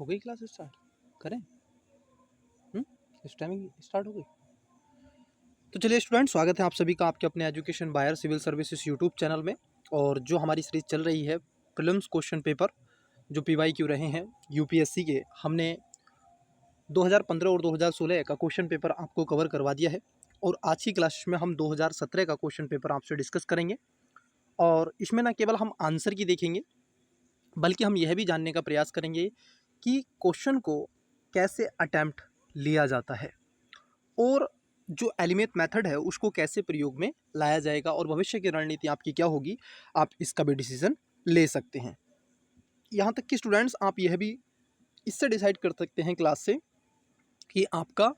हो गई class start? करें? इस टाइमिंग स्टार्ट हो गई? तो चलिए स्टूडेंट, स्वागत है आप सभी का आपके अपने education buyer civil services YouTube channel में। और जो हमारी सीरीज चल रही है प्रीलिम्स क्वेश्चन पेपर जो PYQ रहे हैं यूपीएससी के, हमने 2015 और 2016 का क्वेश्चन पेपर आपको कवर करवा दिया है। और आज की क्लास में हम 2017 का क्वेश्चन पेपर आपसे डिस्कस करेंगे। और इसमें ना केवल हम आंसर की देखेंगे, बल्कि हम यह भी जानने का प्रयास करेंगे कि क्वेश्चन को कैसे अटेम्प्ट लिया जाता है और जो एलिमेंट मेथड है उसको कैसे प्रयोग में लाया जाएगा और भविष्य की रणनीति आपकी क्या होगी, आप इसका भी डिसीजन ले सकते हैं। यहाँ तक कि स्टूडेंट्स आप यह भी इससे डिसाइड कर सकते हैं क्लास से कि आपका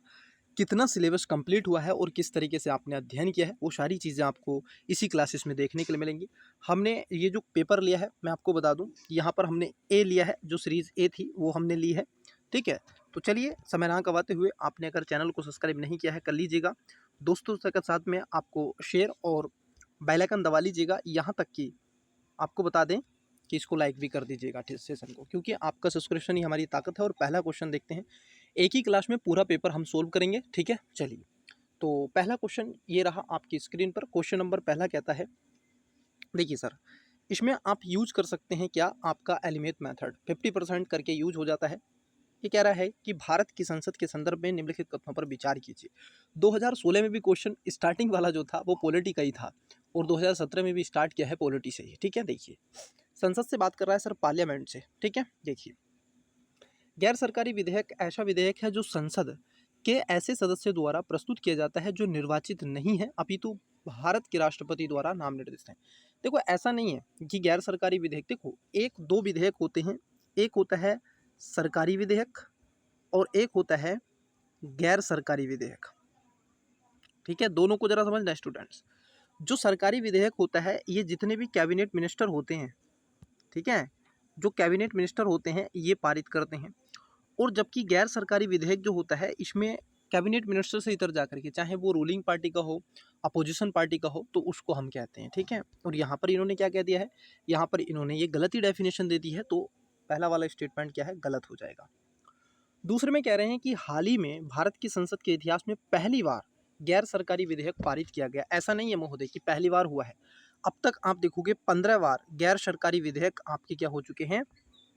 कितना सिलेबस कंप्लीट हुआ है और किस तरीके से आपने अध्ययन किया है। वो सारी चीज़ें आपको इसी क्लासेस में देखने के लिए मिलेंगी। हमने ये जो पेपर लिया है, मैं आपको बता दूं, यहाँ पर हमने ए लिया है, जो सीरीज़ ए थी वो हमने ली है। ठीक है, तो चलिए समय ना गवाते हुए, आपने अगर चैनल को सब्सक्राइब नहीं किया है कर लीजिएगा, दोस्तों के साथ में आपको शेयर और बेल आइकन दबा लीजिएगा। यहाँ तक कि आपको बता दें कि इसको लाइक भी कर दीजिएगा सेशन को, क्योंकि आपका सब्सक्रिप्शन ही हमारी ताकत है। और पहला क्वेश्चन देखते हैं, एक ही क्लास में पूरा पेपर हम सोल्व करेंगे। ठीक है, चलिए। तो पहला क्वेश्चन ये रहा आपकी स्क्रीन पर। क्वेश्चन नंबर पहला कहता है, देखिए सर, इसमें आप यूज कर सकते हैं क्या, आपका एलिमेंट मेथड 50% करके यूज हो जाता है। ये कह रहा है कि भारत की संसद के संदर्भ में निम्नलिखित कथनों पर विचार कीजिए। 2016 में भी क्वेश्चन स्टार्टिंग वाला जो था वो पॉलिटी का ही था, और 2017 में भी स्टार्ट किया है पॉलिटी से ही। ठीक है, देखिए, संसद से बात कर रहा है सर, पार्लियामेंट से। ठीक है, देखिए, गैर सरकारी विधेयक ऐसा विधेयक है जो संसद के ऐसे सदस्य द्वारा प्रस्तुत किया जाता है जो निर्वाचित नहीं है, अपितु भारत के राष्ट्रपति द्वारा नाम निर्दिष्ट है। देखो, ऐसा नहीं है कि गैर सरकारी विधेयक, देखो एक दो विधेयक होते हैं, एक होता है सरकारी विधेयक और एक होता है गैर सरकारी विधेयक। ठीक है, दोनों को जरा समझना स्टूडेंट्स। जो सरकारी विधेयक होता है, ये जितने भी कैबिनेट मिनिस्टर होते हैं, ठीक है, जो कैबिनेट मिनिस्टर होते हैं ये पारित करते हैं। और जबकि गैर सरकारी विधेयक जो होता है, इसमें कैबिनेट मिनिस्टर से इतर जा करके, चाहे वो रूलिंग पार्टी का हो, अपोजिशन पार्टी का हो, तो उसको हम कहते हैं। ठीक है, और यहाँ पर इन्होंने क्या कह दिया है, यहाँ पर इन्होंने ये गलत ही डेफिनेशन दे दी है, तो पहला वाला स्टेटमेंट क्या है, गलत हो जाएगा। दूसरे में कह रहे हैं कि हाल ही में भारत की संसद के इतिहास में पहली बार गैर सरकारी विधेयक पारित किया गया। ऐसा नहीं है महोदय कि पहली बार हुआ है, अब तक आप देखोगे 15 बार गैर सरकारी विधेयक आपके क्या हो चुके हैं,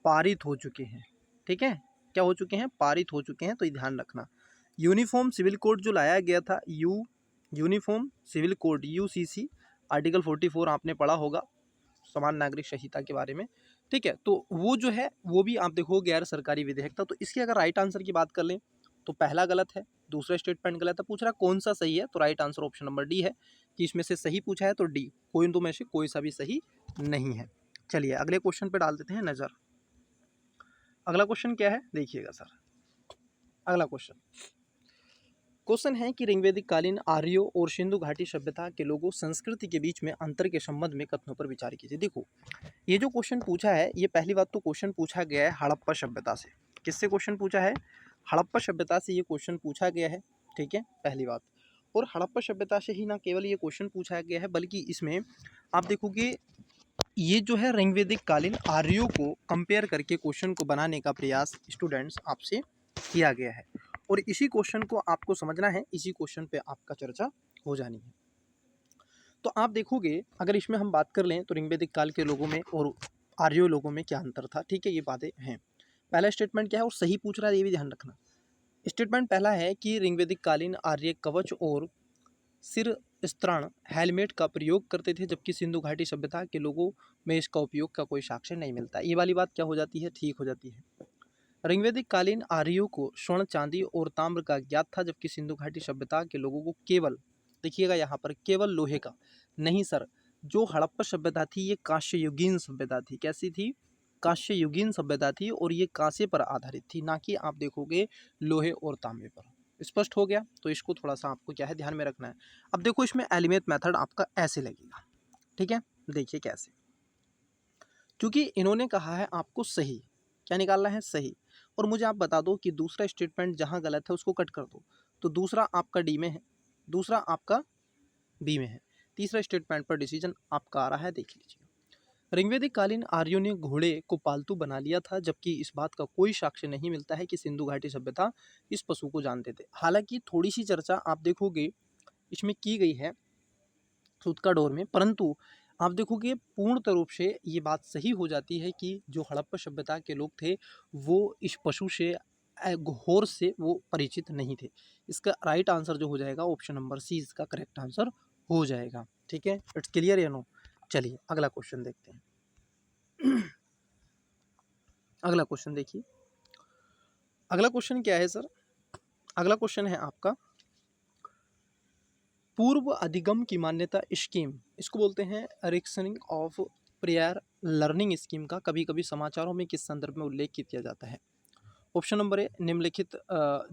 पारित हो चुके हैं। ठीक है, क्या हो चुके हैं, पारित हो चुके हैं। तो ये ध्यान रखना। यूनिफॉर्म सिविल कोड जो लाया गया था, uniform civil code UCC, article 44 आपने पढ़ा होगा, समान नागरिक संहिता के बारे में। ठीक है, तो वो जो है वो भी आप देखो गैर सरकारी विधेयक था। तो इसके अगर राइट आंसर की बात कर लें तो पहला गलत है, दूसरा स्टेटमेंट गलत है। पूछ रहा कौन सा सही है, तो right answer option number D है, कि इसमें से सही पूछा है तो डी, कोई दो में से कोई सा भी सही नहीं है। चलिए अगले क्वेश्चन पे डाल देते हैं नजर। अगला क्वेश्चन क्या है, देखिएगा सर। अगला क्वेश्चन है कि ऋग्वैदिक कालीन आर्यों और सिंधु घाटी सभ्यता के लोगों संस्कृति के बीच में अंतर के संबंध में कथनों पर विचार कीजिए। देखो, ये जो क्वेश्चन पूछा है, ये पहली बात तो क्वेश्चन पूछा गया है हड़प्पा सभ्यता से। किससे क्वेश्चन पूछा है, हड़प्पा सभ्यता से ये क्वेश्चन पूछा गया है। ठीक है, पहली बात। और हड़प्पा सभ्यता से ही ना केवल ये क्वेश्चन पूछा गया है, बल्कि इसमें आप देखोगे ये जो है ऋग्वैदिक कालीन आर्यों को कंपेयर करके क्वेश्चन को बनाने का प्रयास स्टूडेंट्स आपसे किया गया है। और इसी क्वेश्चन को आपको समझना है, इसी क्वेश्चन पे आपका चर्चा हो जानी है। तो आप देखोगे, अगर इसमें हम बात कर लें तो ऋग्वैदिक काल के लोगों में और आर्यों लोगों में क्या अंतर था। ठीक है, ये बातें हैं। पहला स्टेटमेंट क्या है, और सही पूछ रहा है, ये भी ध्यान रखना। स्टेटमेंट पहला है कि ऋग्वैदिक कालीन आर्य कवच और सिर स्त्राण हेलमेट का प्रयोग करते थे, जबकि सिंधु घाटी सभ्यता के लोगों में इसका उपयोग का कोई साक्ष्य नहीं मिलता। ये वाली बात क्या हो जाती है, ठीक हो जाती है। ऋग्वैदिक कालीन आर्यों को स्वर्ण, चांदी और ताम्र का ज्ञात था, जबकि सिंधु घाटी सभ्यता के लोगों को केवल, देखिएगा यहाँ पर, केवल लोहे का। नहीं सर, जो हड़प्पा सभ्यता थी ये कांस्य युगीन सभ्यता थी। कैसी थी, कांस्य युगीन सभ्यता थी, और ये कांसे पर आधारित थी, ना कि आप देखोगे लोहे और तांबे पर। स्पष्ट हो गया, तो इसको थोड़ा सा आपको क्या है ध्यान में रखना है। अब देखो, इसमें एलिमेंट मेथड आपका ऐसे लगेगा। ठीक है, देखिए कैसे, क्योंकि इन्होंने कहा है आपको सही, क्या निकालना है, सही। और मुझे आप बता दो कि दूसरा स्टेटमेंट जहां गलत है उसको कट कर दो। तो दूसरा आपका डी में है, दूसरा आपका बी में है, तीसरा स्टेटमेंट पर डिसीजन आपका आ रहा है, देख लीजिए। ऋग्वैदिक कालीन आर्यों ने घोड़े को पालतू बना लिया था, जबकि इस बात का कोई साक्ष्य नहीं मिलता है कि सिंधु घाटी सभ्यता इस पशु को जानते थे। हालांकि थोड़ी सी चर्चा आप देखोगे इसमें की गई है सूत दौर में, परंतु आप देखोगे पूर्ण रूप से ये बात सही हो जाती है कि जो हड़प्पा सभ्यता के लोग थे वो इस पशु से घोर से वो परिचित नहीं थे। इसका राइट आंसर जो हो जाएगा ऑप्शन नंबर सी इसका करेक्ट आंसर हो जाएगा। ठीक है, इट्स क्लियर या नो। चलिए अगला क्वेश्चन देखते हैं। अगला क्वेश्चन देखिए, अगला क्वेश्चन क्या है सर? अगला क्वेश्चन है आपका पूर्व अधिगम की मान्यता स्कीम, इसको बोलते हैं रिक्शनिंग ऑफ प्रेयर लर्निंग स्कीम का कभी कभी समाचारों में किस संदर्भ में उल्लेख किया जाता है? ऑप्शन नंबर ए निम्नलिखित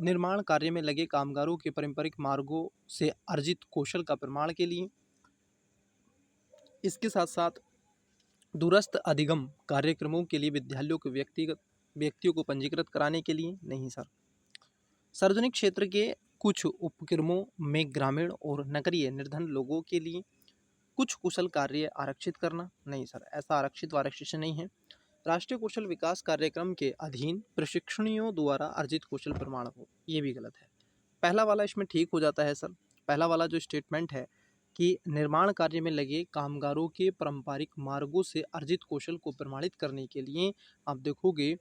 निर्माण कार्य में लगे कामगारों के पारंपरिक मार्गों से अर्जित कौशल का प्रमाण के लिए, इसके साथ साथ दूरस्थ अधिगम कार्यक्रमों के लिए विद्यालयों के व्यक्तियों को पंजीकृत कराने के लिए, नहीं सर। सार्वजनिक क्षेत्र के कुछ उपक्रमों में ग्रामीण और नगरीय निर्धन लोगों के लिए कुछ कुशल कार्य आरक्षित करना, नहीं सर, ऐसा आरक्षित व आरक्षित नहीं है। राष्ट्रीय कौशल विकास कार्यक्रम के अधीन प्रशिक्षणियों द्वारा अर्जित कौशल प्रमाण हो, ये भी गलत है। पहला वाला इसमें ठीक हो जाता है सर। पहला वाला जो स्टेटमेंट है कि निर्माण कार्य में लगे कामगारों के पारंपरिक मार्गों से अर्जित कौशल को प्रमाणित करने के लिए आप देखोगे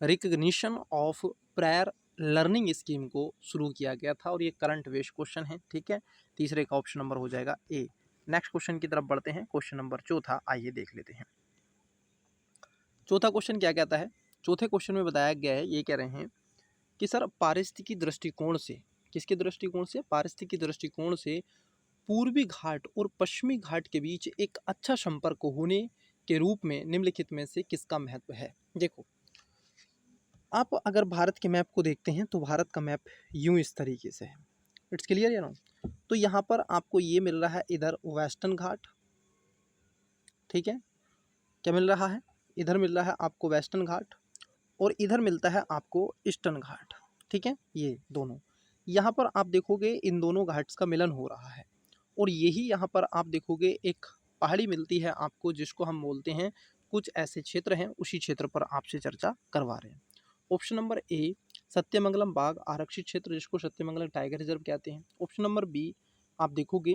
recognition of prior learning scheme को शुरू किया गया था और ये करंट बेस्ड क्वेश्चन है। ठीक है, तीसरे का ऑप्शन नंबर हो जाएगा ए। नेक्स्ट क्वेश्चन की तरफ बढ़ते हैं, क्वेश्चन नंबर चौथा, आइए देख लेते हैं। चौथा क्वेश्चन क्या कहता है? चौथे क्वेश्चन में बताया गया है, ये कह रहे हैं कि सर पारिस्थितिकी दृष्टिकोण से, किसके दृष्टिकोण से? पारिस्थितिकी दृष्टिकोण से पूर्वी घाट और पश्चिमी घाट के बीच एक अच्छा संपर्क होने के रूप में निम्नलिखित में से किसका महत्व है? देखो, आप अगर भारत के मैप को देखते हैं तो भारत का मैप यूं इस तरीके से है। इट्स क्लियर या नो? तो यहाँ पर आपको ये मिल रहा है इधर वेस्टर्न घाट, ठीक है, क्या मिल रहा है? इधर मिल रहा है आपको वेस्टर्न घाट और इधर मिलता है आपको ईस्टर्न घाट। ठीक है, ये दोनों यहाँ पर आप देखोगे इन दोनों घाट्स का मिलन हो रहा है और यही यहाँ पर आप देखोगे एक पहाड़ी मिलती है आपको, जिसको हम बोलते हैं, कुछ ऐसे क्षेत्र हैं, उसी क्षेत्र पर आपसे चर्चा करवा रहे हैं। ऑप्शन नंबर ए सत्यमंगलम बाघ आरक्षित क्षेत्र, जिसको सत्यमंगलम टाइगर रिजर्व कहते हैं। ऑप्शन नंबर बी आप देखोगे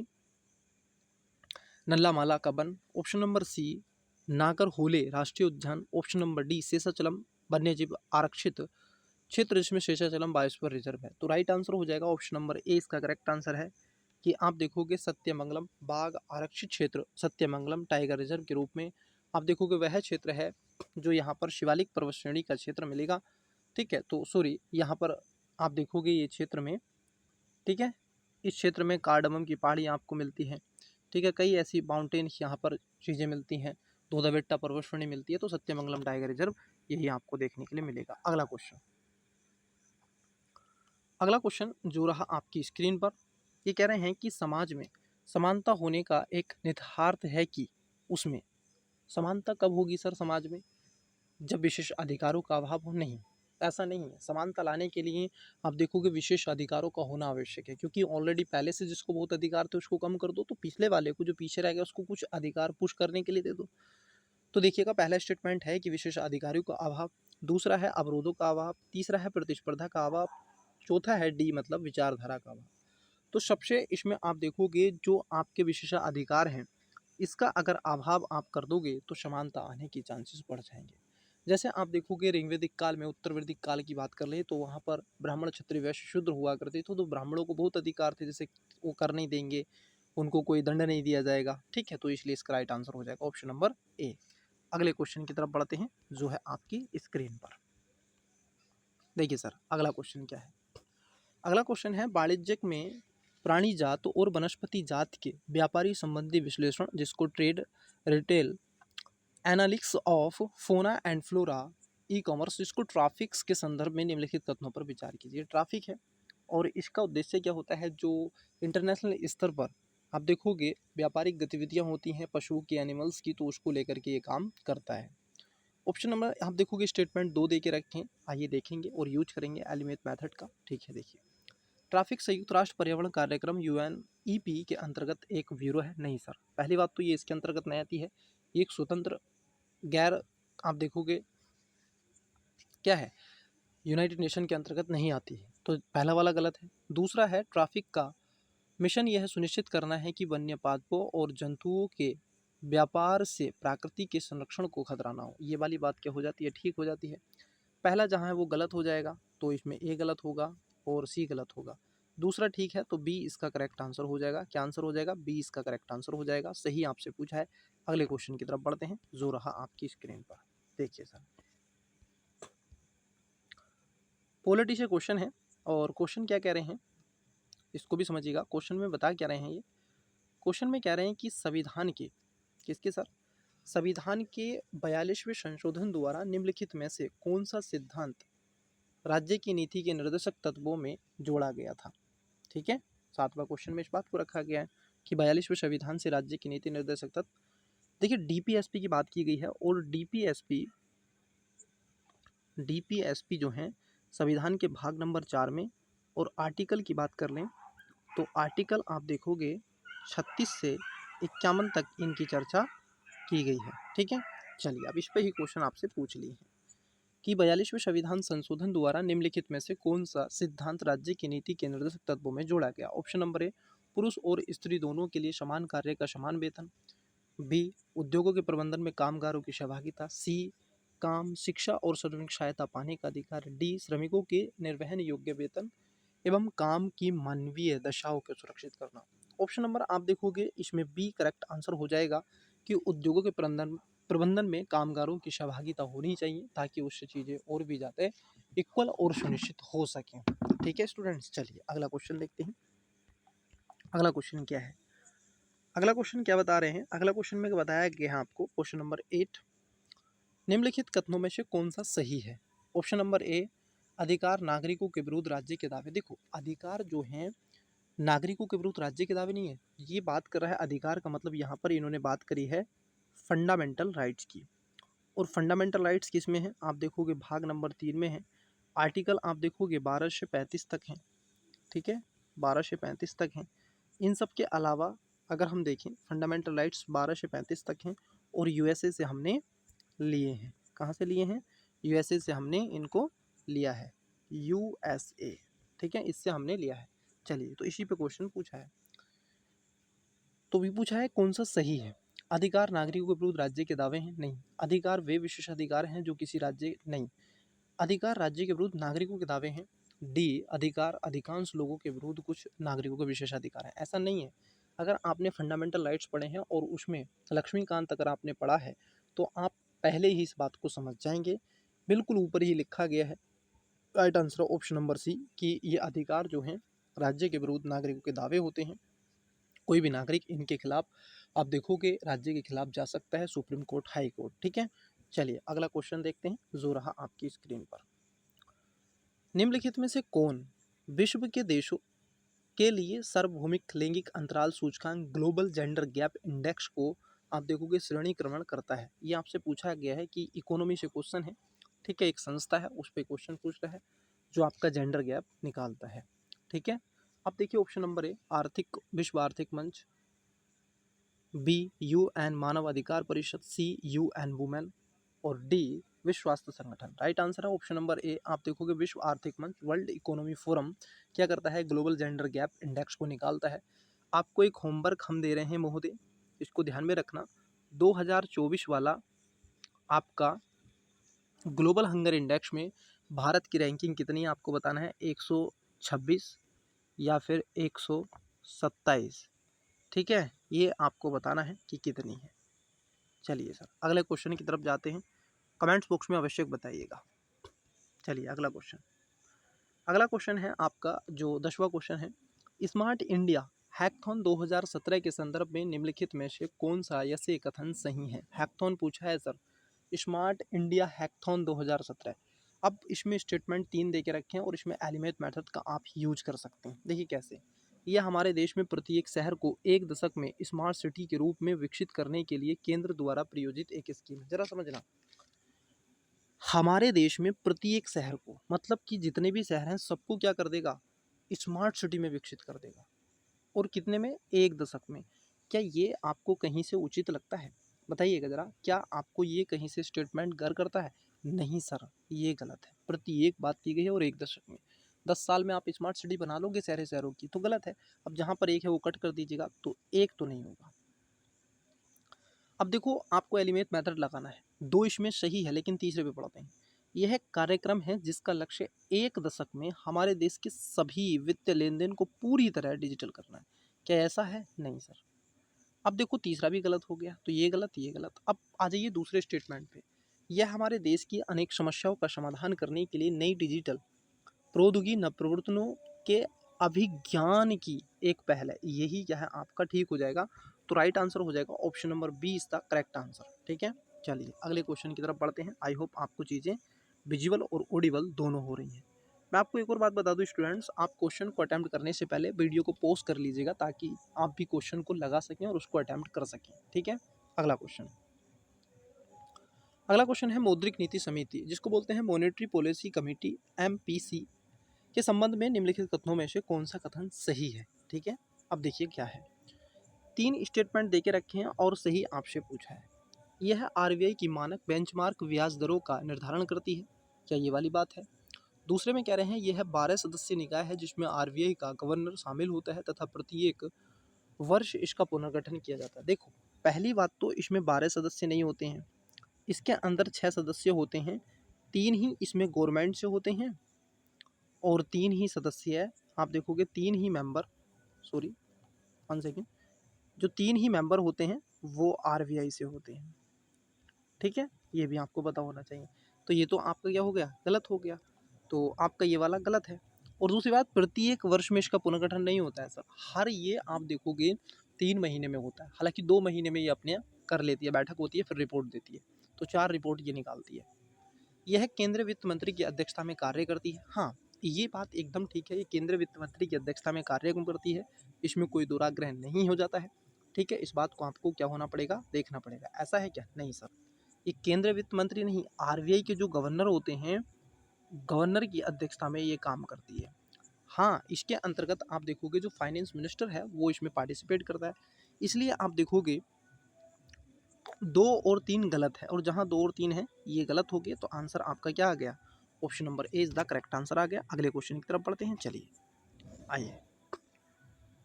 नल्लामाला का वन। ऑप्शन नंबर सी नागरहोले राष्ट्रीय उद्यान। ऑप्शन नंबर डी शेषाचलम वन्यजीव आरक्षित क्षेत्र, जिसमें शेषाचलम बायोस्फीयर रिजर्व है। तो राइट आंसर हो जाएगा ऑप्शन नंबर ए, इसका करेक्ट आंसर है कि आप देखोगे सत्यमंगलम बाघ आरक्षित क्षेत्र सत्यमंगलम टाइगर रिजर्व के रूप में आप देखोगे वह क्षेत्र है जो यहाँ पर शिवालिक पर्वत श्रेणी का क्षेत्र मिलेगा। ठीक है, तो सॉरी यहाँ पर आप देखोगे ये क्षेत्र में, ठीक है, इस क्षेत्र में कार्डमम की पहाड़ी आपको मिलती है। ठीक है, कई ऐसी माउंटेन यहाँ पर चीज़ें मिलती हैं, दोदाबेट्टा पर्वत श्रेणी मिलती है, तो सत्यमंगलम टाइगर रिजर्व यही आपको देखने के लिए मिलेगा। अगला क्वेश्चन, अगला क्वेश्चन जो रहा आपकी स्क्रीन पर, ये कह रहे हैं कि समाज में समानता होने का एक निहितार्थ है कि उसमें समानता कब होगी सर समाज में? जब विशेष अधिकारों का अभाव हो? नहीं, ऐसा नहीं है। समानता लाने के लिए आप देखोगे विशेष अधिकारों का होना आवश्यक है, क्योंकि ऑलरेडी पहले से जिसको बहुत अधिकार थे उसको कम कर दो, तो पिछले वाले को जो पीछे रह गया उसको कुछ अधिकार पुश करने के लिए दे दो। तो देखिएगा, पहला स्टेटमेंट है कि विशेष अधिकारियों का अभाव, दूसरा है अवरोधों का अभाव, तीसरा है प्रतिस्पर्धा का अभाव, चौथा है डी मतलब विचारधारा का अभाव। तो सबसे इसमें आप देखोगे जो आपके विशेषाधिकार हैं इसका अगर अभाव आप कर दोगे तो समानता आने की चांसेस बढ़ जाएंगे। जैसे आप देखोगे ऋग्वैदिक काल में, उत्तर वैदिक काल की बात कर ले तो वहाँ पर ब्राह्मण क्षत्रिय वैश्य शूद्र हुआ करते थे, तो ब्राह्मणों को बहुत अधिकार थे, जैसे वो कर नहीं देंगे, उनको कोई दंड नहीं दिया जाएगा। ठीक है, तो इसलिए इसका राइट आंसर हो जाएगा ऑप्शन नंबर ए। अगले क्वेश्चन की तरफ बढ़ते हैं जो है आपकी स्क्रीन पर। देखिए सर अगला क्वेश्चन क्या है? अगला क्वेश्चन है वाणिज्यिक में प्राणी जात और वनस्पति जात के व्यापारी संबंधी विश्लेषण, जिसको ट्रेड रिटेल एनालिटिक्स ऑफ फोना एंड फ्लोरा ई कॉमर्स, जिसको ट्रैफिक्स के संदर्भ में निम्नलिखित कथनों पर विचार कीजिए। ट्रैफिक है और इसका उद्देश्य क्या होता है? जो इंटरनेशनल स्तर पर आप देखोगे व्यापारिक गतिविधियां होती हैं पशुओं की, एनिमल्स की, तो उसको लेकर के ये काम करता है। ऑप्शन नंबर आप देखोगे स्टेटमेंट 2 दे के रखें, आइए देखेंगे और यूज करेंगे एलिमेंट मेथड का। ठीक है, देखिए ट्रैफिक संयुक्त राष्ट्र पर्यावरण कार्यक्रम UNEP के अंतर्गत एक ब्यूरो है? नहीं सर, पहली बात तो ये इसके अंतर्गत नहीं आती है, ये एक स्वतंत्र गैर आप देखोगे क्या है, यूनाइटेड नेशन के अंतर्गत नहीं आती है, तो पहला वाला गलत है। दूसरा है ट्रैफिक का मिशन यह सुनिश्चित करना है कि वन्य पादपों और जंतुओं के व्यापार से प्रकृति के संरक्षण को खतरा ना हो। ये वाली बात क्या हो जाती है, ठीक हो जाती है। पहला जहाँ है वो गलत हो जाएगा, तो इसमें ए गलत होगा और सी गलत होगा। दूसरा ठीक है, तो बी इसका करेक्ट आंसर हो जाएगा। क्या आंसर हो जाएगा, बी इसका करेक्ट आंसर हो जाएगा। सही आपसे पूछा है। अगले क्वेश्चन की तरफ बढ़ते हैं जो रहा आपकी स्क्रीन पर। देखिए सर, पॉलिटी से क्वेश्चन है और क्वेश्चन क्या कह रहे हैं इसको भी समझिएगा। क्वेश्चन में बता क्या रहे हैं ये, क्वेश्चन में कह रहे हैं कि संविधान के किसके सर, संविधान के 42वें संशोधन द्वारा निम्नलिखित में से कौन सा सिद्धांत राज्य की नीति के निर्देशक तत्वों में जोड़ा गया था। ठीक है, 7वां क्वेश्चन में इस बात को रखा गया है कि 42वें संविधान से राज्य की नीति निर्देशक तत्व। देखिए डीपीएसपी की बात की गई है और डीपीएसपी जो है संविधान के भाग नंबर 4 में, और आर्टिकल की बात कर लें तो आर्टिकल आप देखोगे 36 से 51 तक इनकी चर्चा की गई है। ठीक है, चलिए अब इस पे ही क्वेश्चन आपसे पूछ लिए हैं कि 42वें संविधान संशोधन द्वारा निम्नलिखित में से कौन सा सिद्धांत राज्य की नीति के निर्देशक तत्वों में जोड़ा गया। ऑप्शन नंबर ए, पुरुष और स्त्री दोनों के लिए समान कार्य का समान वेतन। बी, उद्योगों के प्रबंधन में कामगारों की सहभागिता। सी, काम, शिक्षा और श्रमिक सहायता पाने का अधिकार। डी, श्रमिकों के निर्वहन योग्य वेतन एवं काम की मानवीय दशाओं को सुरक्षित करना। ऑप्शन नंबर आप देखोगे इसमें बी करेक्ट आंसर हो जाएगा कि उद्योगों के प्रबंधन में कामगारों की सहभागिता होनी चाहिए ताकि उससे चीज़ें और भी ज़्यादा इक्वल और सुनिश्चित हो सकें। ठीक है स्टूडेंट्स, चलिए अगला क्वेश्चन देखते हैं। अगला क्वेश्चन क्या है, अगला क्वेश्चन क्या बता रहे हैं, अगला क्वेश्चन में बताया गया है आपको क्वेश्चन नंबर 8, निम्नलिखित कथनों में से कौन सा सही है। ऑप्शन नंबर ए, अधिकार नागरिकों के विरुद्ध राज्य के दावे। देखो अधिकार जो हैं नागरिकों के विरुद्ध राज्य के दावे नहीं है, ये बात कर रहा है अधिकार का मतलब यहाँ पर इन्होंने बात करी है फंडामेंटल राइट्स की। और फंडामेंटल राइट्स किस में है, आप देखोगे भाग नंबर 3 में है। आर्टिकल आप देखोगे 12 से 35 तक हैं। ठीक है, 12 से 35 तक हैं। इन सब के अलावा अगर हम देखें फंडामेंटल राइट्स 12 से 35 तक हैं और यूएसए से हमने लिए हैं। कहाँ से लिए हैं, यूएसए से हमने इनको लिया है, यूएसए। ठीक है, इससे हमने लिया है। चलिए तो इसी पे क्वेश्चन पूछा है, तो भी पूछा है कौन सा सही है। अधिकार नागरिकों के विरुद्ध राज्य के दावे हैं, नहीं। अधिकार वे विशेष अधिकार हैं जो किसी राज्य, नहीं। अधिकार राज्य के विरुद्ध नागरिकों के दावे हैं। डी, अधिकार अधिकांश लोगों के विरुद्ध कुछ नागरिकों के विशेष अधिकार हैं, ऐसा नहीं है। अगर आपने फंडामेंटल राइट्स पढ़े हैं और उसमें लक्ष्मीकांत अगर आपने पढ़ा है तो आप पहले ही इस बात को समझ जाएंगे। बिल्कुल ऊपर ही लिखा गया है right answer option number C कि ये अधिकार जो हैं राज्य के विरुद्ध नागरिकों के दावे होते हैं। कोई भी नागरिक इनके खिलाफ आप देखोगे राज्य के खिलाफ जा सकता है, सुप्रीम कोर्ट, हाई कोर्ट। ठीक है, चलिए अगला क्वेश्चन देखते हैं जो रहा आपकी स्क्रीन पर। निम्नलिखित में से कौन विश्व के देशों के लिए सार्वभौमिक लैंगिक अंतराल सूचकांक ग्लोबल जेंडर गैप इंडेक्स को आप देखोगे श्रेणीक्रमण करता है। ये आपसे पूछा गया है कि इकोनॉमी से क्वेश्चन है। ठीक है, एक संस्था है उस पर क्वेश्चन पूछ रहा है जो आपका जेंडर गैप निकालता है। ठीक है, अब देखिए ऑप्शन नंबर ए, आर्थिक विश्व आर्थिक मंच। बी, यूएन मानव अधिकार परिषद। सी, यूएन वुमेन। और डी, विश्व स्वास्थ्य संगठन। राइट आंसर है ऑप्शन नंबर ए, आप देखोगे विश्व आर्थिक मंच, वर्ल्ड इकोनॉमी फोरम क्या करता है, ग्लोबल जेंडर गैप इंडेक्स को निकालता है। आपको एक होमवर्क हम दे रहे हैं महोदय, इसको ध्यान में रखना। 2024 वाला आपका ग्लोबल हंगर इंडेक्स में भारत की रैंकिंग कितनी है आपको बताना है, 126 या फिर 127। ठीक है, ये आपको बताना है कि कितनी है। चलिए सर अगले क्वेश्चन की तरफ जाते हैं, कमेंट्स बॉक्स में अवश्य बताइएगा। चलिए अगला क्वेश्चन, अगला क्वेश्चन है आपका जो 10वां क्वेश्चन है, स्मार्ट इंडिया हैकथॉन 2017 के संदर्भ में निम्नलिखित में से कौन सा ऐसे कथन सही है। हैकथॉन पूछा है सर, स्मार्ट इंडिया हैकथॉन 2017। अब इसमें स्टेटमेंट 3 दे के रखे हैं और इसमें एलिमेंट मेथड का आप यूज कर सकते हैं। देखिए कैसे, यह हमारे देश में प्रत्येक शहर को एक दशक में स्मार्ट सिटी के रूप में विकसित करने के लिए केंद्र द्वारा प्रायोजित एक स्कीम है। जरा समझना, हमारे देश में प्रत्येक शहर को मतलब कि जितने भी शहर हैं सबको क्या कर देगा, स्मार्ट सिटी में विकसित कर देगा। और कितने में, एक दशक में। क्या ये आपको कहीं से उचित लगता है? बताइएगा ज़रा, क्या आपको ये कहीं से स्टेटमेंट गर करता है? नहीं सर, ये गलत है। प्रति एक बात की गई है और 1 दशक में। 10 साल में आप स्मार्ट सिटी बना लोगे शहरों की, तो गलत है। अब जहाँ पर 1 है वो कट कर दीजिएगा, तो 1 तो नहीं होगा। अब देखो, आपको एलिमेंट मेथड लगाना है। 2 इसमें सही है, लेकिन तीसरे पे पढ़ते हैं। यह कार्यक्रम है जिसका लक्ष्य 1 दशक में हमारे देश के सभी वित्तीय लेन-देन को पूरी तरह डिजिटल करना है। क्या ऐसा है? नहीं सर। अब देखो, तीसरा भी गलत हो गया, तो ये गलत, ये गलत। अब आ जाइए दूसरे स्टेटमेंट पे। यह हमारे देश की अनेक समस्याओं का समाधान करने के लिए नई डिजिटल प्रौद्योगिकी नवप्रवर्तनों के अभिज्ञान की एक पहल है। यही क्या है आपका, ठीक हो जाएगा। तो राइट आंसर हो जाएगा option number B is the correct answer. ठीक है, चलिए अगले क्वेश्चन की तरफ बढ़ते हैं। आई होप आपको चीज़ें विजुअल और ऑडिबल दोनों हो रही हैं। मैं आपको एक और बात बता दूं स्टूडेंट्स, आप क्वेश्चन को अटैम्प्ट करने से पहले वीडियो को पॉज कर लीजिएगा, ताकि आप भी क्वेश्चन को लगा सकें और उसको अटैम्प्ट कर सकें। ठीक है, अगला क्वेश्चन है मौद्रिक नीति समिति, जिसको बोलते हैं मॉनेटरी पॉलिसी कमेटी, MPC, के संबंध में निम्नलिखित कथनों में से कौन सा कथन सही है? ठीक है, अब देखिए क्या है। 3 स्टेटमेंट देके रखे हैं और सही आपसे पूछा है। यह RBI की मानक बेंचमार्क ब्याज दरों का निर्धारण करती है। क्या ये वाली बात है? दूसरे में कह रहे हैं यह 12 सदस्यीय निकाय है जिसमें RBI का गवर्नर शामिल होता है तथा प्रत्येक वर्ष इसका पुनर्गठन किया जाता है। देखो, पहली बात तो इसमें 12 सदस्य नहीं होते हैं, इसके अंदर 6 सदस्य होते हैं। 3 ही इसमें गवर्नमेंट से होते हैं और 3 ही सदस्य है। आप देखोगे 3 ही मेंबर, सॉरी 1 सेकेंड, जो 3 ही मेंबर होते हैं वो RBI से होते हैं। ठीक है, ये भी आपको पता होना चाहिए। तो ये तो आपका क्या हो गया, गलत हो गया। तो आपका ये वाला गलत है। और दूसरी बात, प्रत्येक वर्ष में इसका पुनर्गठन नहीं होता है सर। हर ये आप देखोगे 3 महीने में होता है। हालांकि 2 महीने में ये अपने कर लेती है, बैठक होती है, फिर रिपोर्ट देती है। तो 4 रिपोर्ट ये निकालती है। यह केंद्रीय वित्त मंत्री की अध्यक्षता में कार्य करती है। हाँ, ये बात एकदम ठीक है, ये केंद्रीय वित्त मंत्री की अध्यक्षता में कार्य करती है, इसमें कोई दुराग्रह नहीं हो जाता है। ठीक है, इस बात को आपको क्या होना पड़ेगा, देखना पड़ेगा। ऐसा है क्या? नहीं सर, ये केंद्रीय वित्त मंत्री नहीं, RBI के जो गवर्नर होते हैं, गवर्नर की अध्यक्षता में ये काम करती है। हाँ, इसके अंतर्गत आप देखोगे जो फाइनेंस मिनिस्टर है वो इसमें पार्टिसिपेट करता है। इसलिए आप देखोगे 2 और 3 गलत है, और जहाँ 2 और 3 है ये गलत हो गए, तो आंसर आपका क्या आ गया, option number A is the correct answer आ गया। अगले क्वेश्चन की तरफ बढ़ते हैं। चलिए आइए,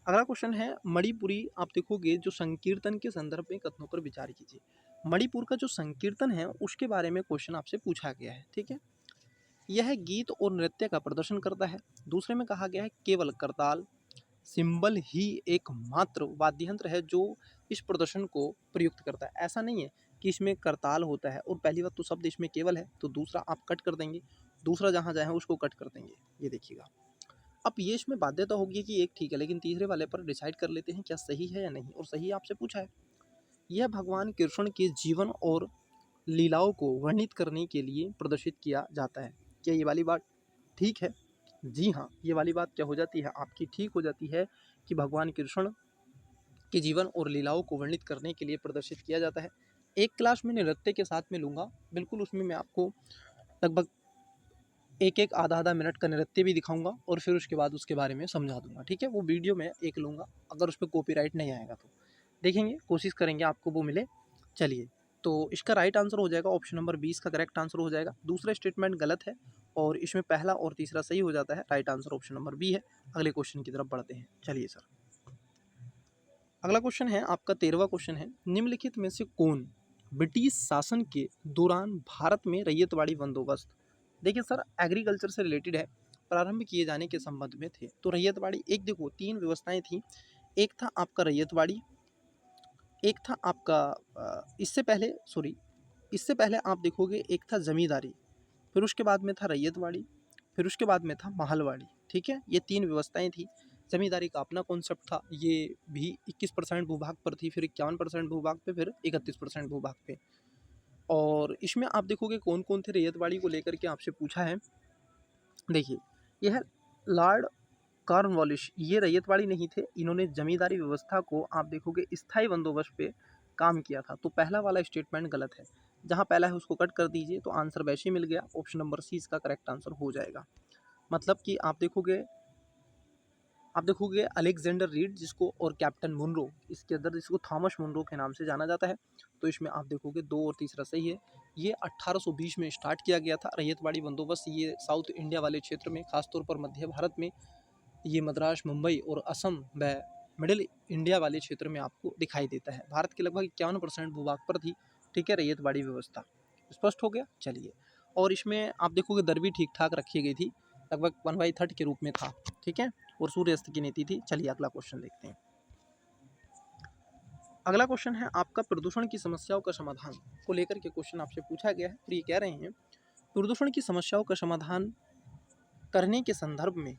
अगला क्वेश्चन है मणिपुरी। आप देखोगे जो संकीर्तन के संदर्भ में कथनों पर विचार कीजिए। मणिपुर का जो संकीर्तन है उसके बारे में क्वेश्चन आपसे पूछा गया है। ठीक है, यह गीत और नृत्य का प्रदर्शन करता है। दूसरे में कहा गया है केवल करताल सिंबल ही एकमात्र वाद्य यंत्र है जो इस प्रदर्शन को प्रयुक्त करता है। ऐसा नहीं है कि इसमें करताल होता है, और पहली बात तो शब्द इसमें केवल है, तो दूसरा आप कट कर देंगे, दूसरा जहाँ जाए उसको कट कर देंगे। ये देखिएगा, अब ये इसमें बाध्यता होगी कि एक ठीक है, लेकिन तीसरे वाले पर डिसाइड कर लेते हैं क्या सही है या नहीं। और सही आपसे पूछा है, यह भगवान कृष्ण के जीवन और लीलाओं को वर्णित करने के लिए प्रदर्शित किया जाता है। क्या ये वाली बात ठीक है? जी हाँ, ये वाली बात क्या हो जाती है आपकी, ठीक हो जाती है कि भगवान कृष्ण के जीवन और लीलाओं को वर्णित करने के लिए प्रदर्शित किया जाता है। एक क्लास में नृत्य के साथ में लूँगा, बिल्कुल उसमें मैं आपको लगभग एक एक आधा आधा मिनट का नृत्य भी दिखाऊंगा और फिर उसके बाद उसके बारे में समझा दूंगा। ठीक है, वो वीडियो में एक लूँगा, अगर उस पर कॉपीराइट नहीं आएगा तो देखेंगे, कोशिश करेंगे आपको वो मिले। चलिए, तो इसका राइट आंसर हो जाएगा ऑप्शन नंबर 20 का करेक्ट आंसर हो जाएगा। दूसरा स्टेटमेंट गलत है और इसमें पहला और तीसरा सही हो जाता है। Right answer option number B है। अगले क्वेश्चन की तरफ बढ़ते हैं। चलिए सर, अगला क्वेश्चन है आपका 13वां क्वेश्चन है, निम्नलिखित में से कौन ब्रिटिश शासन के दौरान भारत में रैयतवाड़ी बंदोबस्त, देखिए सर एग्रीकल्चर से रिलेटेड है, प्रारंभ किए जाने के संबंध में थे। तो रैयतवाड़ी, एक देखो 3 व्यवस्थाएं थी। एक था आपका रैयतवाड़ी, एक था आपका इससे पहले आप देखोगे एक था जमींदारी, फिर उसके बाद में था रैयतवाड़ी, फिर उसके बाद में था महलवाड़ी। ठीक है, ये 3 व्यवस्थाएं थी। जमींदारी का अपना कॉन्सेप्ट था, ये भी 21% भूभाग पर थी, फिर 51% भूभाग पे, फिर 31% भूभाग पे। और इसमें आप देखोगे कौन कौन थे रैयतवाड़ी को लेकर के आपसे पूछा है। देखिए, यह लॉर्ड कॉर्नवालिस ये रैयतवाड़ी नहीं थे, इन्होंने जमींदारी व्यवस्था को आप देखोगे स्थायी बंदोबस्त पे काम किया था। तो पहला वाला स्टेटमेंट गलत है, जहाँ पहला है उसको कट कर दीजिए, तो आंसर वैसे ही मिल गया। ऑप्शन नंबर सी इसका करेक्ट आंसर हो जाएगा। मतलब कि आप देखोगे अलेक्जेंडर रीड जिसको, और कैप्टन मुनरो, इसके अंदर जिसको थॉमस मुनरो के नाम से जाना जाता है, तो इसमें आप देखोगे 2 और तीसरा सही है। ये 1820 में स्टार्ट किया गया था रैयतवाड़ी बंदोबस्त। ये साउथ इंडिया वाले क्षेत्र में, खासतौर पर मध्य भारत में, ये मद्रास, मुंबई और असम व मिडिल इंडिया वाले क्षेत्र में आपको दिखाई देता है। भारत के लगभग 51% भूभाग पर थी, ठीक है, रैयतवाड़ी व्यवस्था। स्पष्ट हो गया? चलिए, और इसमें आप देखोगे दर भी ठीक ठाक रखी गई थी, लगभग 1/3 के रूप में था, ठीक है, और सूर्यास्त की नीति थी। चलिए अगला क्वेश्चन देखते हैं। अगला क्वेश्चन है आपका प्रदूषण की समस्याओं का समाधान को लेकर के क्वेश्चन आपसे पूछा गया है। और ये कह रहे हैं प्रदूषण की समस्याओं का समाधान करने के संदर्भ में,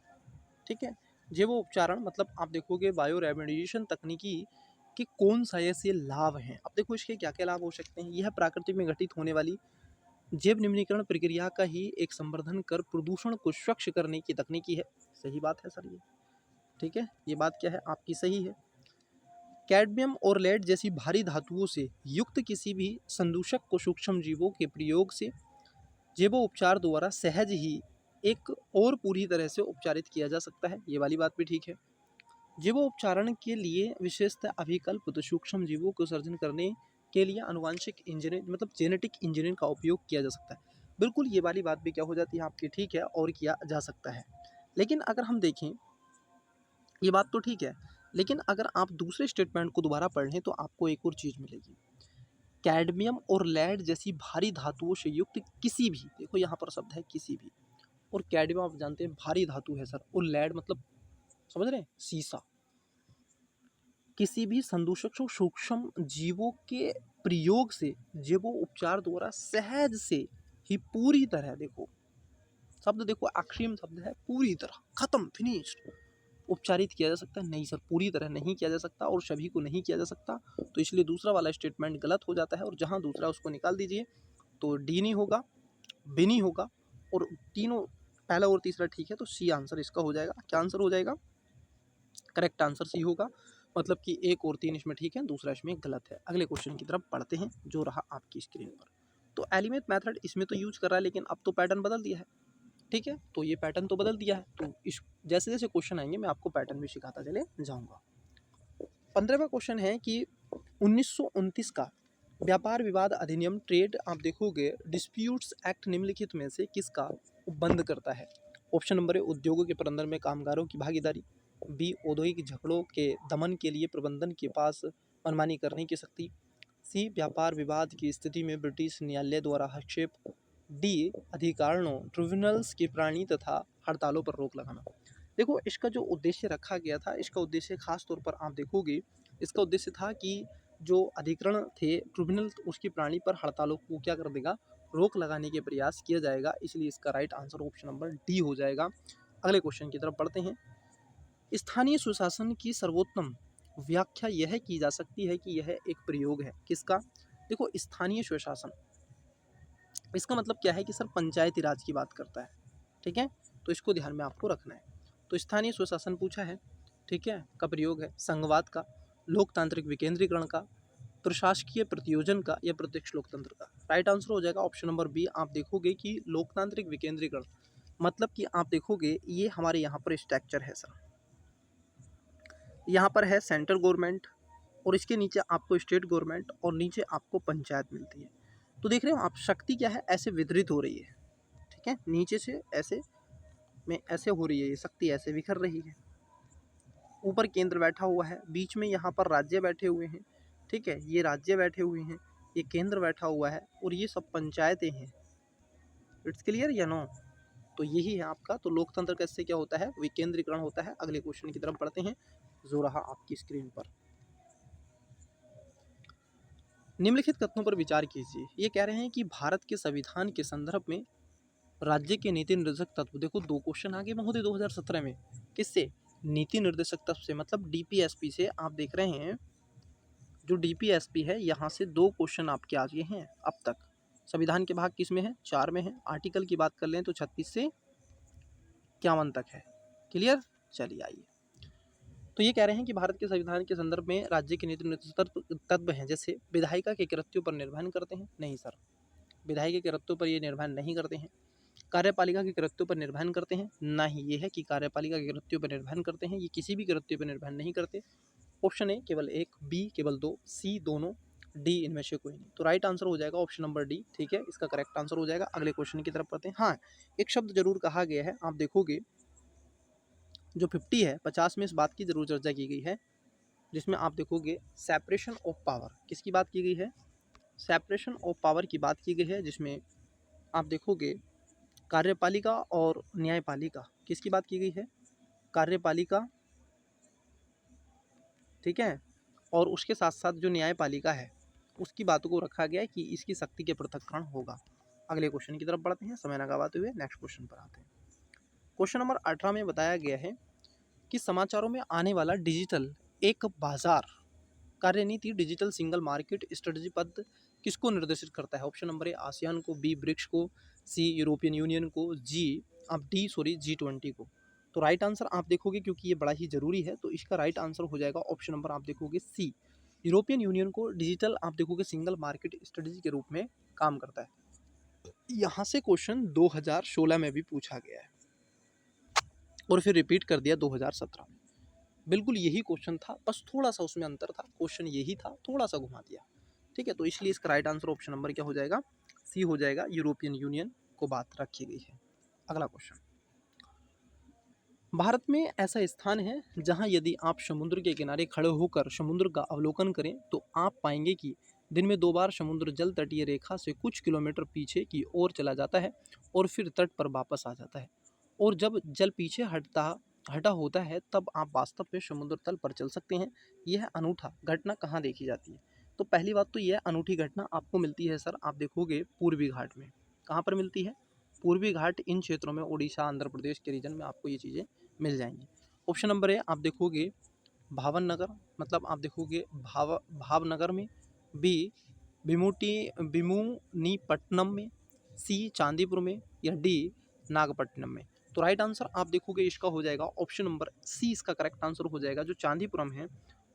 ठीक है, जैव उपचारण मतलब आप देखोगे बायो रेमेडिएशन तकनीकी के कौन सा ऐसे लाभ हैं। अब देखो इसके क्या क्या लाभ हो सकते हैं। यह प्रकृति में घटित होने वाली जैव निम्नीकरण प्रक्रिया का ही एक संवर्धन कर प्रदूषण को स्वच्छ करने की तकनीकी है। सही बात है सर ये, ठीक है, ये बात क्या है आपकी सही है। कैडमियम और लेड जैसी भारी धातुओं से युक्त किसी भी संदूषक को सूक्ष्म जीवों के प्रयोग से जैव उपचार द्वारा सहज ही एक और पूरी तरह से उपचारित किया जा सकता है। ये वाली बात भी ठीक है। जैव उपचारण के लिए विशेषतः अभिकल्प तो सूक्ष्म जीवों को सर्जन करने के लिए आनुवांशिक इंजीनियरिंग मतलब जेनेटिक इंजीनियरिंग का उपयोग किया जा सकता है। बिल्कुल ये वाली बात भी क्या हो जाती है आपकी, ठीक है, और किया जा सकता है। लेकिन अगर हम देखें, ये बात तो ठीक है, लेकिन अगर आप दूसरे स्टेटमेंट को दोबारा पढ़ लें तो आपको एक और चीज़ मिलेगी। कैडमियम और लेड जैसी भारी धातुओं से युक्त किसी भी, देखो यहाँ पर शब्द है किसी भी, और कैडमियम आप जानते हैं भारी धातु है सर, और लेड मतलब समझ रहे हैं सीसा। किसी भी संदूषक सूक्ष्म जीवों के प्रयोग से जैव उपचार द्वारा सहज से ही पूरी तरह, देखो शब्द देखो अक्षीम शब्द है, पूरी तरह खत्म फिनिश्ड उपचारित किया जा सकता है। नहीं सर, पूरी तरह नहीं किया जा सकता और सभी को नहीं किया जा सकता, तो इसलिए दूसरा वाला स्टेटमेंट गलत हो जाता है। और जहां दूसरा उसको निकाल दीजिए, तो डी नहीं होगा, बी नहीं होगा, और तीनों पहला और तीसरा ठीक है, तो सी आंसर इसका हो जाएगा। क्या आंसर हो जाएगा? करेक्ट आंसर सी होगा। मतलब कि 1 और 3 इसमें ठीक है, दूसरा इसमें गलत है। अगले क्वेश्चन की तरफ बढ़ते हैं जो रहा आपकी स्क्रीन पर। तो एलिमेंट मेथड इसमें तो यूज कर रहा है, लेकिन अब तो पैटर्न बदल दिया है, ठीक है, तो ये पैटर्न तो बदल दिया है। तो इस जैसे जैसे क्वेश्चन आएंगे मैं आपको पैटर्न भी सिखाता चले जाऊंगा। 15वां क्वेश्चन है कि 1929 का व्यापार विवाद अधिनियम ट्रेड आप देखोगे डिस्प्यूट्स एक्ट निम्नलिखित में से किसका बंद करता है। ऑप्शन नंबर है उद्योगों के प्रबंधन में कामगारों की भागीदारी, बी औद्योगिक झगड़ों के दमन के लिए प्रबंधन के पास मनमानी करने की शक्ति, सी व्यापार विवाद की स्थिति में ब्रिटिश न्यायालय द्वारा हस्तक्षेप, डी अधिकारणों ट्रिब्यूनल्स की प्राणी तथा हड़तालों पर रोक लगाना। देखो इसका जो उद्देश्य रखा गया था, इसका उद्देश्य खास तौर पर आप देखोगे, इसका उद्देश्य था कि जो अधिकरण थे ट्रिब्यूनल, उसकी प्राणी पर हड़तालों को क्या कर देगा, रोक लगाने के प्रयास किया जाएगा। इसलिए इसका right answer option number D हो जाएगा। अगले क्वेश्चन की तरफ बढ़ते हैं। स्थानीय सुशासन की सर्वोत्तम व्याख्या यह की जा सकती है कि यह एक प्रयोग है किसका। देखो स्थानीय सुशासन, इसका मतलब क्या है कि सर पंचायती राज की बात करता है, ठीक है, तो इसको ध्यान में आपको रखना है। तो स्थानीय सुशासन पूछा है, ठीक है, का प्रयोग है संघवाद का, लोकतांत्रिक विकेंद्रीकरण का, प्रशासकीय प्रतियोजन का, या प्रत्यक्ष लोकतंत्र का। राइट आंसर हो जाएगा ऑप्शन नंबर बी। आप देखोगे कि लोकतांत्रिक विकेंद्रीकरण मतलब कि आप देखोगे ये हमारे यहाँ पर स्ट्रक्चर है सर, यहाँ पर है सेंट्रल गवर्नमेंट और इसके नीचे आपको स्टेट गवर्नमेंट और नीचे आपको पंचायत मिलती है। तो देख रहे हो आप, शक्ति क्या है, ऐसे वितरित हो रही है, ठीक है, नीचे से ऐसे में ऐसे हो रही है, ये शक्ति ऐसे बिखर रही है। ऊपर केंद्र बैठा हुआ है, बीच में यहाँ पर राज्य बैठे हुए हैं, ठीक है, ये राज्य बैठे हुए हैं, ये केंद्र बैठा हुआ है, और ये सब पंचायतें हैं। इट्स क्लियर या नो? तो यही है आपका। तो लोकतंत्र कैसे क्या होता है, विकेंद्रीकरण होता है। अगले क्वेश्चन की तरफ बढ़ते हैं जो रहा आपकी स्क्रीन पर। निम्नलिखित कथनों पर विचार कीजिए। ये कह रहे हैं कि भारत के संविधान के संदर्भ में राज्य के नीति निर्देशक तत्व, देखो 2 क्वेश्चन आगे महोदय 2017 में, किससे, नीति निर्देशक तत्व से, मतलब डीपीएसपी से। आप देख रहे हैं जो डीपीएसपी है, यहाँ से 2 क्वेश्चन आपके आ गए हैं अब तक। संविधान के भाग किस में है, 4 में है। आर्टिकल की बात कर लें तो 36 से 51 तक है। क्लियर? चलिए आइए। तो ये कह रहे हैं कि भारत के संविधान के संदर्भ में राज्य के नीति निर्देशक तत्व हैं, जैसे विधायिका के कृत्यों पर निर्भर करते हैं। नहीं सर, विधायिका के कृत्यों पर ये निर्भर नहीं करते हैं। कार्यपालिका के कृत्यों पर निर्भर करते हैं, ना ही ये है कि कार्यपालिका के कृत्यों पर निर्भर करते हैं, ये किसी भी कृत्य पर निर्भर नहीं करते। ऑप्शन ए केवल 1, बी केवल 2, सी दोनों, डी इनमें से कोई नहीं। तो राइट आंसर हो जाएगा ऑप्शन नंबर डी, ठीक है, इसका करेक्ट आंसर हो जाएगा। अगले क्वेश्चन की तरफ बढ़ते हैं। हाँ, एक शब्द जरूर कहा गया है, आप देखोगे जो 50 है 50 में इस बात की जरूर चर्चा की गई है, जिसमें आप देखोगे सेपरेशन ऑफ पावर, किसकी बात की गई है, सेपरेशन ऑफ पावर की बात की गई है, जिसमें आप देखोगे कार्यपालिका और न्यायपालिका, किसकी बात की गई है, कार्यपालिका, ठीक है, और उसके साथ साथ जो न्यायपालिका है उसकी बातों को रखा गया है कि इसकी शक्ति के पृथक्करण होगा। अगले क्वेश्चन की तरफ बढ़ते हैं, समय न गवाते हुए नेक्स्ट क्वेश्चन पर आते हैं। क्वेश्चन नंबर 18 में बताया गया है कि समाचारों में आने वाला डिजिटल एक बाजार कार्यनीति डिजिटल सिंगल मार्केट स्ट्रेटजी पद किसको निर्देशित करता है। ऑप्शन नंबर ए आसियान को, बी ब्रिक्स को, सी यूरोपियन यूनियन को, G20 को। तो राइट आंसर आप देखोगे, क्योंकि ये बड़ा ही जरूरी है, तो इसका राइट आंसर हो जाएगा ऑप्शन नंबर आप देखोगे सी, यूरोपियन यूनियन को डिजिटल आप देखोगे सिंगल मार्केट स्ट्रेटजी के रूप में काम करता है। यहाँ से क्वेश्चन 2016 में भी पूछा गया है और फिर रिपीट कर दिया 2017 में। बिल्कुल यही क्वेश्चन था, बस थोड़ा सा उसमें अंतर था, क्वेश्चन यही था, थोड़ा सा घुमा दिया, ठीक है। तो इसलिए इसका राइट आंसर ऑप्शन नंबर क्या हो जाएगा, सी हो जाएगा, यूरोपियन यूनियन को बात रखी गई है। अगला क्वेश्चन, भारत में ऐसा स्थान है जहां यदि आप समुद्र के किनारे खड़े होकर समुद्र का अवलोकन करें तो आप पाएंगे कि दिन में 2 बार समुद्र जल तटीय रेखा से कुछ किलोमीटर पीछे की ओर चला जाता है और फिर तट पर वापस आ जाता है, और जब जल पीछे हटा होता है तब आप वास्तव में समुद्र तल पर चल सकते हैं। यह अनूठा घटना कहाँ देखी जाती है। तो पहली बात तो यह अनूठी घटना आपको मिलती है सर, आप देखोगे पूर्वी घाट में। कहाँ पर मिलती है, पूर्वी घाट, इन क्षेत्रों में, उड़ीसा आंध्र प्रदेश के रीजन में आपको ये चीज़ें मिल जाएंगी। ऑप्शन नंबर ए आप देखोगे भावन नगर, मतलब आप देखोगे भावनगर में, बी भीमुनीपट्टनम में, सी चांदीपुर में, या डी नागपट्टनम में। तो राइट आंसर आप देखोगे इसका हो जाएगा ऑप्शन नंबर सी, इसका करेक्ट आंसर हो जाएगा। जो चांदीपुरम है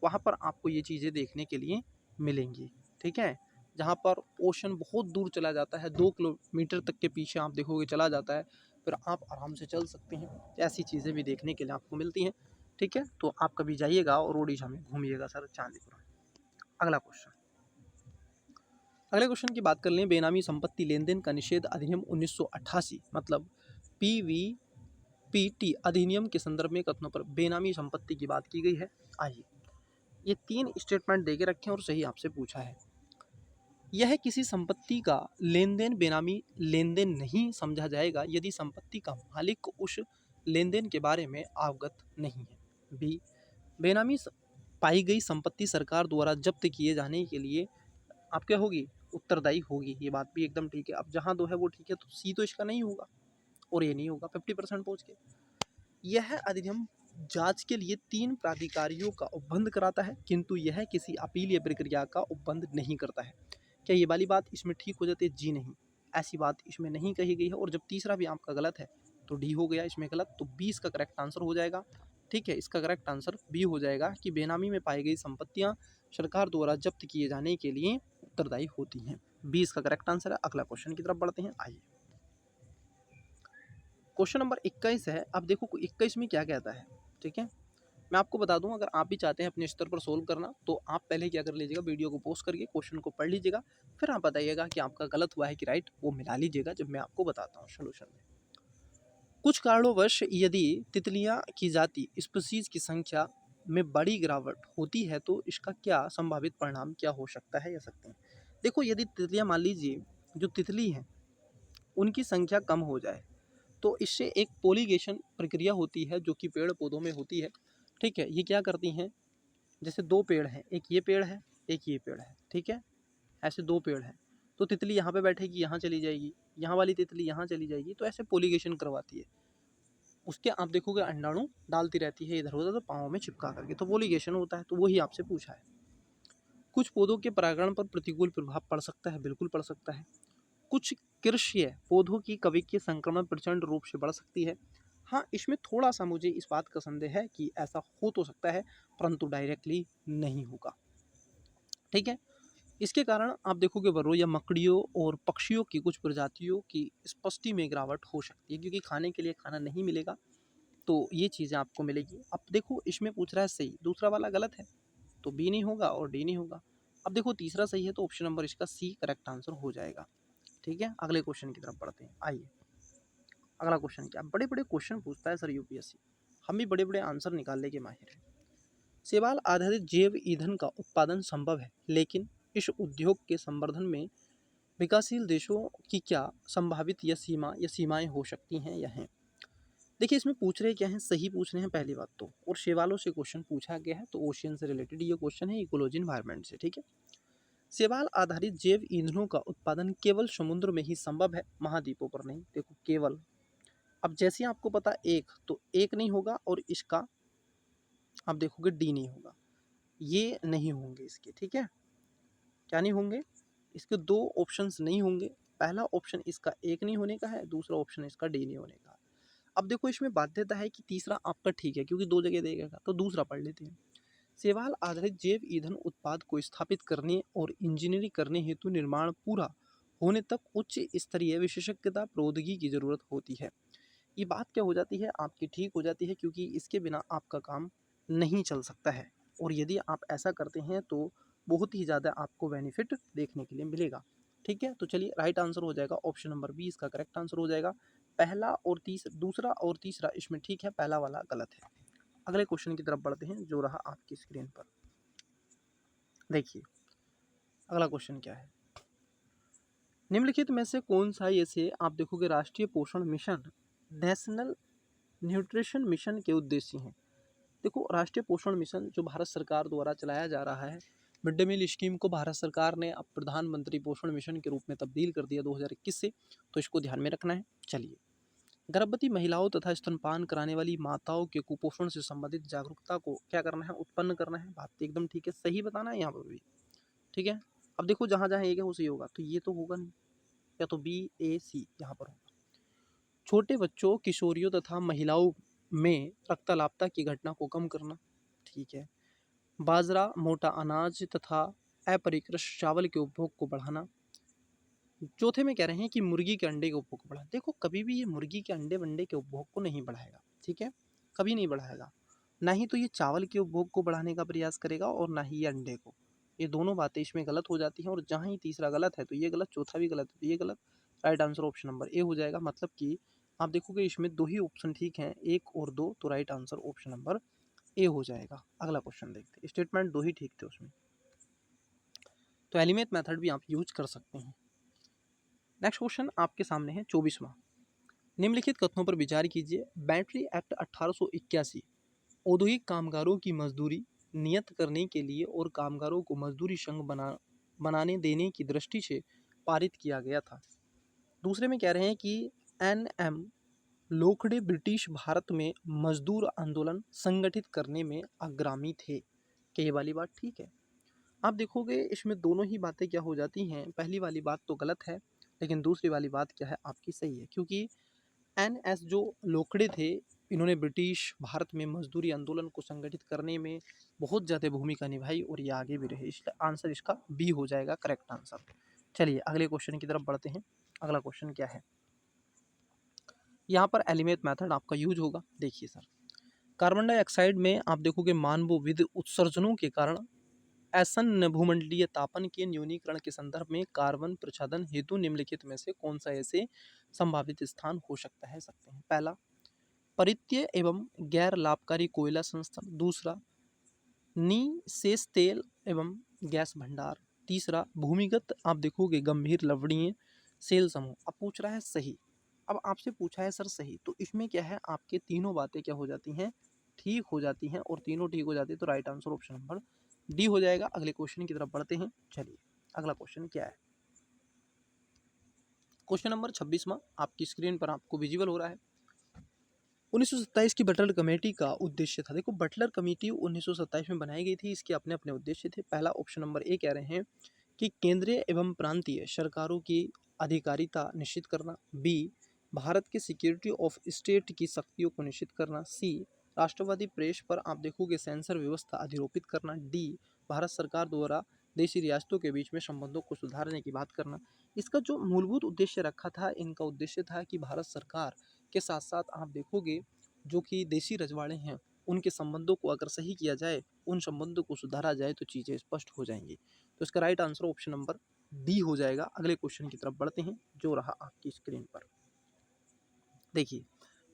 वहाँ पर आपको ये चीज़ें देखने के लिए मिलेंगी, ठीक है, जहाँ पर ओशन बहुत दूर चला जाता है, 2 किलोमीटर तक के पीछे आप देखोगे चला जाता है, फिर आप आराम से चल सकते हैं, ऐसी चीज़ें भी देखने के लिए आपको मिलती हैं, ठीक है। तो आप कभी जाइएगा और उड़ीसा में घूमिएगा सर, चांदीपुरम। अगला क्वेश्चन, अगले क्वेश्चन की बात कर लें, बेनामी संपत्ति लेन देन का निषेध अधिनियम 1988 मतलब PVPT अधिनियम के संदर्भ में कथनों पर बेनामी संपत्ति की बात की गई है। आइए, ये 3 स्टेटमेंट देके रखे और सही आपसे पूछा है। यह किसी संपत्ति का लेन देन बेनामी लेन देन नहीं समझा जाएगा यदि संपत्ति का मालिक उस लेन देन के बारे में अवगत नहीं है। बी, बेनामी पाई गई संपत्ति सरकार द्वारा जब्त किए जाने के लिए आप क्या होगी, उत्तरदायी होगी। ये बात भी एकदम ठीक है। अब जहाँ दो है वो ठीक है, तो सी तो इसका नहीं होगा और ये नहीं होगा 50% पहुँच के। यह अधिनियम जांच के लिए 3 प्राधिकारियों का उपबंध कराता है, किंतु यह किसी अपीलीय प्रक्रिया का उपबंध नहीं करता है। क्या ये वाली बात इसमें ठीक हो जाती है, जी नहीं, ऐसी बात इसमें नहीं कही गई है। और जब तीसरा भी आपका गलत है तो डी हो गया इसमें गलत, तो बी इसका करेक्ट आंसर हो जाएगा, ठीक है। इसका करेक्ट आंसर बी हो जाएगा कि बेनामी में पाई गई संपत्तियां सरकार द्वारा जब्त किए जाने के लिए उत्तरदायी होती हैं। बी इसका करेक्ट आंसर है। अगला क्वेश्चन की तरफ बढ़ते हैं, आइए। क्वेश्चन नंबर 21 है। अब देखो 21 में क्या कहता है, ठीक है, मैं आपको बता दूं, अगर आप भी चाहते हैं अपने स्तर पर सोल्व करना तो आप पहले क्या कर लीजिएगा, वीडियो को पॉज करके क्वेश्चन को पढ़ लीजिएगा, फिर आप बताइएगा कि आपका गलत हुआ है कि राइट, वो मिला लीजिएगा जब मैं आपको बताता हूँ सोल्यूशन में। कुछ कारणोंवश यदि तितलियां की जाति स्पीशीज की संख्या में बड़ी गिरावट होती है तो इसका क्या संभावित परिणाम क्या हो सकता है या सकते हैं। देखो, यदि तितलियां, मान लीजिए जो तितली हैं उनकी संख्या कम हो जाए तो इससे एक पोलिगेशन प्रक्रिया होती है जो कि पेड़ पौधों में होती है, ठीक है। ये क्या करती हैं, जैसे 2 पेड़ हैं, एक ये पेड़ है, एक ये पेड़ है, ठीक है, ऐसे 2 पेड़ हैं, तो तितली यहाँ पे बैठेगी, यहाँ चली जाएगी, यहाँ वाली तितली यहाँ चली जाएगी, तो ऐसे पोलिगेशन करवाती है। उसके आप देखोगे अंडाणु डालती रहती है इधर उधर, तो पाँव में चिपका करके, तो पोलिगेशन होता है। तो वही आपसे पूछा है। कुछ पौधों के परागण पर प्रतिकूल प्रभाव पड़ सकता है, बिल्कुल पड़ सकता है। कुछ कृषि पौधों की कवक के संक्रमण प्रचंड रूप से बढ़ सकती है। हाँ, इसमें थोड़ा सा मुझे इस बात का संदेह है कि ऐसा हो तो सकता है, परंतु डायरेक्टली नहीं होगा, ठीक है। इसके कारण आप देखोगे वरों या मकड़ियों और पक्षियों की कुछ प्रजातियों की स्पष्टि में गिरावट हो सकती है, क्योंकि खाने के लिए खाना नहीं मिलेगा, तो ये चीज़ें आपको मिलेगी। अब देखो, इसमें पूछ रहा है सही, दूसरा वाला गलत है, तो बी नहीं होगा और डी नहीं होगा। अब देखो तीसरा सही है तो ऑप्शन नंबर इसका सी करेक्ट आंसर हो जाएगा। ठीक है, अगले क्वेश्चन की तरफ बढ़ते हैं। आइए अगला क्वेश्चन क्या, बड़े बड़े क्वेश्चन पूछता है सर यूपीएससी, हम भी बड़े बड़े आंसर निकालने के माहिर हैं। शैवाल आधारित जैव ईंधन का उत्पादन संभव है, लेकिन इस उद्योग के संवर्धन में विकासशील देशों की क्या संभावित या सीमाएं हो सकती हैं या हैं। देखिए इसमें पूछ रहे क्या है, सही पूछ रहे हैं पहली बात तो, और शैवालों से क्वेश्चन पूछा गया है तो ओशियन से रिलेटेड ये क्वेश्चन है, इकोलॉजी एनवायरनमेंट से। ठीक है, शैवाल आधारित जैव ईंधनों का उत्पादन केवल समुद्र में ही संभव है, महाद्वीपों पर नहीं। देखो केवल, अब जैसे आपको पता एक तो एक नहीं होगा और इसका आप देखोगे डी नहीं होगा, ये नहीं होंगे इसके। ठीक है, क्या नहीं होंगे, इसके दो ऑप्शंस नहीं होंगे। पहला ऑप्शन इसका एक नहीं होने का है, दूसरा ऑप्शन इसका डी नहीं होने का है। अब देखो इसमें बाध्यता है कि तीसरा आपका ठीक है क्योंकि दो जगह देगा, तो दूसरा पढ़ लेते हैं। शैवाल आधारित जैव ईंधन उत्पाद को स्थापित करने और इंजीनियरिंग करने हेतु निर्माण पूरा होने तक उच्च स्तरीय विशेषज्ञता प्रौद्योगिकी की जरूरत होती है। ये बात क्या हो जाती है आपकी, ठीक हो जाती है, क्योंकि इसके बिना आपका काम नहीं चल सकता है, और यदि आप ऐसा करते हैं तो बहुत ही ज़्यादा आपको बेनिफिट देखने के लिए मिलेगा। ठीक है, तो चलिए राइट आंसर हो जाएगा ऑप्शन नंबर बी, इसका करेक्ट आंसर हो जाएगा। पहला और तीसरा, दूसरा और तीसरा इसमें ठीक है, पहला वाला गलत है। अगले क्वेश्चन की तरफ बढ़ते हैं जो रहा आपकी स्क्रीन पर। देखिए अगला क्वेश्चन क्या है, निम्नलिखित में से कौन सा ऐसे आप देखोगे राष्ट्रीय पोषण मिशन, नेशनल न्यूट्रिशन मिशन के उद्देश्य हैं। देखो राष्ट्रीय पोषण मिशन जो भारत सरकार द्वारा चलाया जा रहा है, मिड डे मील स्कीम को भारत सरकार ने अब प्रधानमंत्री पोषण मिशन के रूप में तब्दील कर दिया 2021 से, तो इसको ध्यान में रखना है। चलिए, गर्भवती महिलाओं तथा स्तनपान कराने वाली माताओं के कुपोषण से संबंधित जागरूकता को क्या करना है, उत्पन्न करना है। बात तो एकदम ठीक है, सही बताना है यहाँ पर भी। ठीक है, अब देखो जहाँ जहाँ एक है वो सही होगा, तो ये तो होगा नहीं, या तो बी ए सी यहाँ पर होगा। छोटे बच्चों, किशोरियों तथा महिलाओं में रक्तलापता की घटना को कम करना। ठीक है, बाजरा, मोटा अनाज तथा अपरिकृष्ट चावल के उपभोग को बढ़ाना। चौथे में कह रहे हैं कि मुर्गी के अंडे के उपभोग को बढ़ाना। देखो कभी भी ये मुर्गी के अंडे वंडे के उपभोग को नहीं बढ़ाएगा। ठीक है, कभी नहीं बढ़ाएगा, ना ही तो ये चावल के उपभोग को बढ़ाने का प्रयास करेगा और ना ही ये अंडे को। ये दोनों बातें इसमें गलत हो जाती हैं, और जहाँ ही तीसरा गलत है तो ये गलत, चौथा भी गलत है तो ये गलत। राइट आंसर ऑप्शन नंबर ए हो जाएगा। मतलब कि आप देखोगे इसमें दो ही ऑप्शन ठीक हैं, एक और दो, तो राइट आंसर ऑप्शन नंबर ए हो जाएगा। अगला क्वेश्चन देखते हैं, स्टेटमेंट दो ही ठीक थे उसमें, तो एलिमेंट मेथड भी आप यूज कर सकते हैं। नेक्स्ट क्वेश्चन आपके सामने है 24वां, निम्नलिखित कथनों पर विचार कीजिए। बैटरी एक्ट 1881 औद्योगिक कामगारों की मजदूरी नियत करने के लिए और कामगारों को मजदूरी संघ बनाने देने की दृष्टि से पारित किया गया था। दूसरे में कह रहे हैं कि N M Lokhande British Bharat में मजदूर आंदोलन संगठित करने में अग्रणी थे। क्या ये वाली बात ठीक है? आप देखोगे इसमें दोनों ही बातें क्या हो जाती हैं, पहली वाली बात तो गलत है, लेकिन दूसरी वाली बात क्या है आपकी सही है, क्योंकि एनएस जो लोखड़े थे, इन्होंने ब्रिटिश भारत में मजदूरी आंदोलन को संगठित करने में बहुत ज़्यादा भूमिका निभाई और ये आगे भी रहे, इसलिए आंसर इसका बी हो जाएगा, करेक्ट आंसर। चलिए अगले क्वेश्चन की तरफ बढ़ते हैं। अगला क्वेश्चन क्या है, यहाँ पर एलिमेंट मेथड आपका यूज होगा। देखिए सर, कार्बन डाइऑक्साइड में आप देखोगे मानवविद उत्सर्जनों के कारण आसन्न भूमंडलीय तापन के न्यूनीकरण के संदर्भ में कार्बन प्रच्छादन हेतु निम्नलिखित में से कौन सा ऐसे संभावित स्थान हो सकता है, सकते हैं। पहला, परित्यय एवं गैर लाभकारी कोयला संस्थान। दूसरा, नी शेष तेल एवं गैस भंडार। तीसरा, भूमिगत आप देखोगे गंभीर लवणीय सेल समूह। अब पूछ रहा है सही, अब आपसे पूछा है सर सही, तो इसमें क्या है आपके तीनों बातें क्या हो जाती हैं, ठीक हो जाती हैं, और तीनों ठीक हो जाती है तो right answer option number D हो जाएगा। अगले क्वेश्चन की तरफ बढ़ते हैं। चलिए अगला क्वेश्चन क्या है, क्वेश्चन नंबर 26वां आपकी स्क्रीन पर आपको विजिबल हो रहा है। 1927 की बटलर कमेटी का उद्देश्य था। देखो बटलर कमेटी 1927 में बनाई गई थी, इसके अपने अपने उद्देश्य थे। पहला ऑप्शन नंबर ए कह रहे हैं कि केंद्रीय एवं प्रांतीय सरकारों की अधिकारिता निश्चित करना। बी, भारत की सिक्योरिटी ऑफ स्टेट की शक्तियों को निश्चित करना। सी, राष्ट्रवादी प्रेस पर आप देखोगे सेंसर व्यवस्था अधिरोपित करना। डी, भारत सरकार द्वारा देशी रियासतों के बीच में संबंधों को सुधारने की बात करना। इसका जो मूलभूत उद्देश्य रखा था, इनका उद्देश्य था कि भारत सरकार के साथ साथ आप देखोगे जो कि देशी रजवाड़े हैं, उनके संबंधों को अगर सही किया जाए, उन संबंधों को सुधारा जाए तो चीज़ें स्पष्ट हो जाएंगी। तो इसका right answer option number D हो जाएगा। अगले क्वेश्चन की तरफ बढ़ते हैं जो रहा आपकी स्क्रीन पर। देखिए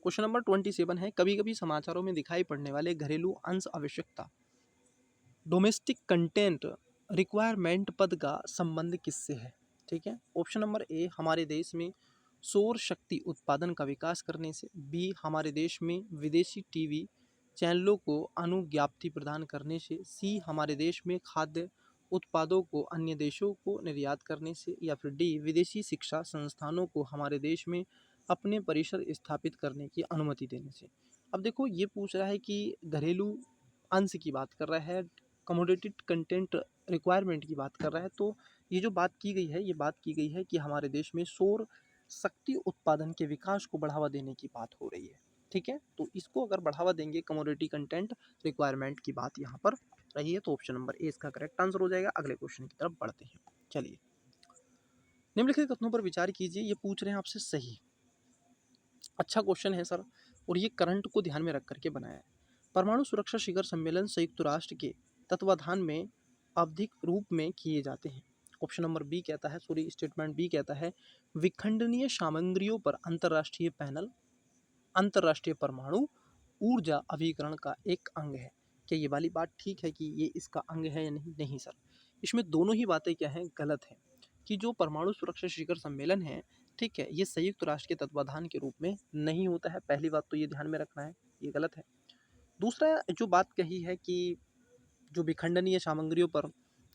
क्वेश्चन नंबर 27 है, कभी कभी समाचारों में दिखाई पड़ने वाले घरेलू अंश आवश्यकता डोमेस्टिक कंटेंट रिक्वायरमेंट पद का संबंध किससे है? ठीक है, ऑप्शन नंबर ए हमारे देश में सौर शक्ति उत्पादन का विकास करने से, बी हमारे देश में विदेशी टीवी चैनलों को अनुज्ञप्ति प्रदान करने से, सी हमारे देश में खाद्य उत्पादों को अन्य देशों को निर्यात करने से, या फिर डी विदेशी शिक्षा संस्थानों को हमारे देश में अपने परिसर स्थापित करने की अनुमति देने से। अब देखो ये पूछ रहा है कि घरेलू अंश की बात कर रहा है, कमोडिटी कंटेंट रिक्वायरमेंट की बात कर रहा है, तो ये जो बात की गई है, ये बात की गई है कि हमारे देश में सौर शक्ति उत्पादन के विकास को बढ़ावा देने की बात हो रही है। ठीक है, तो इसको अगर बढ़ावा देंगे, कमोडिटी कंटेंट रिक्वायरमेंट की बात यहाँ पर रही है, तो ऑप्शन नंबर ए इसका करेक्ट आंसर हो जाएगा। अगले क्वेश्चन की तरफ बढ़ते हैं। चलिए, निम्नलिखित कथनों पर विचार कीजिए, ये पूछ रहे हैं आपसे सही। अच्छा क्वेश्चन है सर, और ये करंट को ध्यान में रख करके बनाया है। परमाणु सुरक्षा शिखर सम्मेलन संयुक्त राष्ट्र के तत्वाधान में आवधिक रूप में किए जाते हैं। ऑप्शन नंबर बी कहता है, सॉरी स्टेटमेंट बी कहता है, विखंडनीय सामग्रियों पर अंतर्राष्ट्रीय पैनल अंतर्राष्ट्रीय परमाणु ऊर्जा अभिकरण का एक अंग है। क्या ये वाली बात ठीक है कि ये इसका अंग है या नहीं? नहीं सर, इसमें दोनों ही बातें क्या हैं, गलत है। कि जो परमाणु सुरक्षा शिखर सम्मेलन है, ठीक है, ये संयुक्त राष्ट्र के तत्वाधान के रूप में नहीं होता है। पहली बात तो ये ध्यान में रखना है, ये गलत है। दूसरा जो बात कही है कि जो विखंडनीय सामग्रियों पर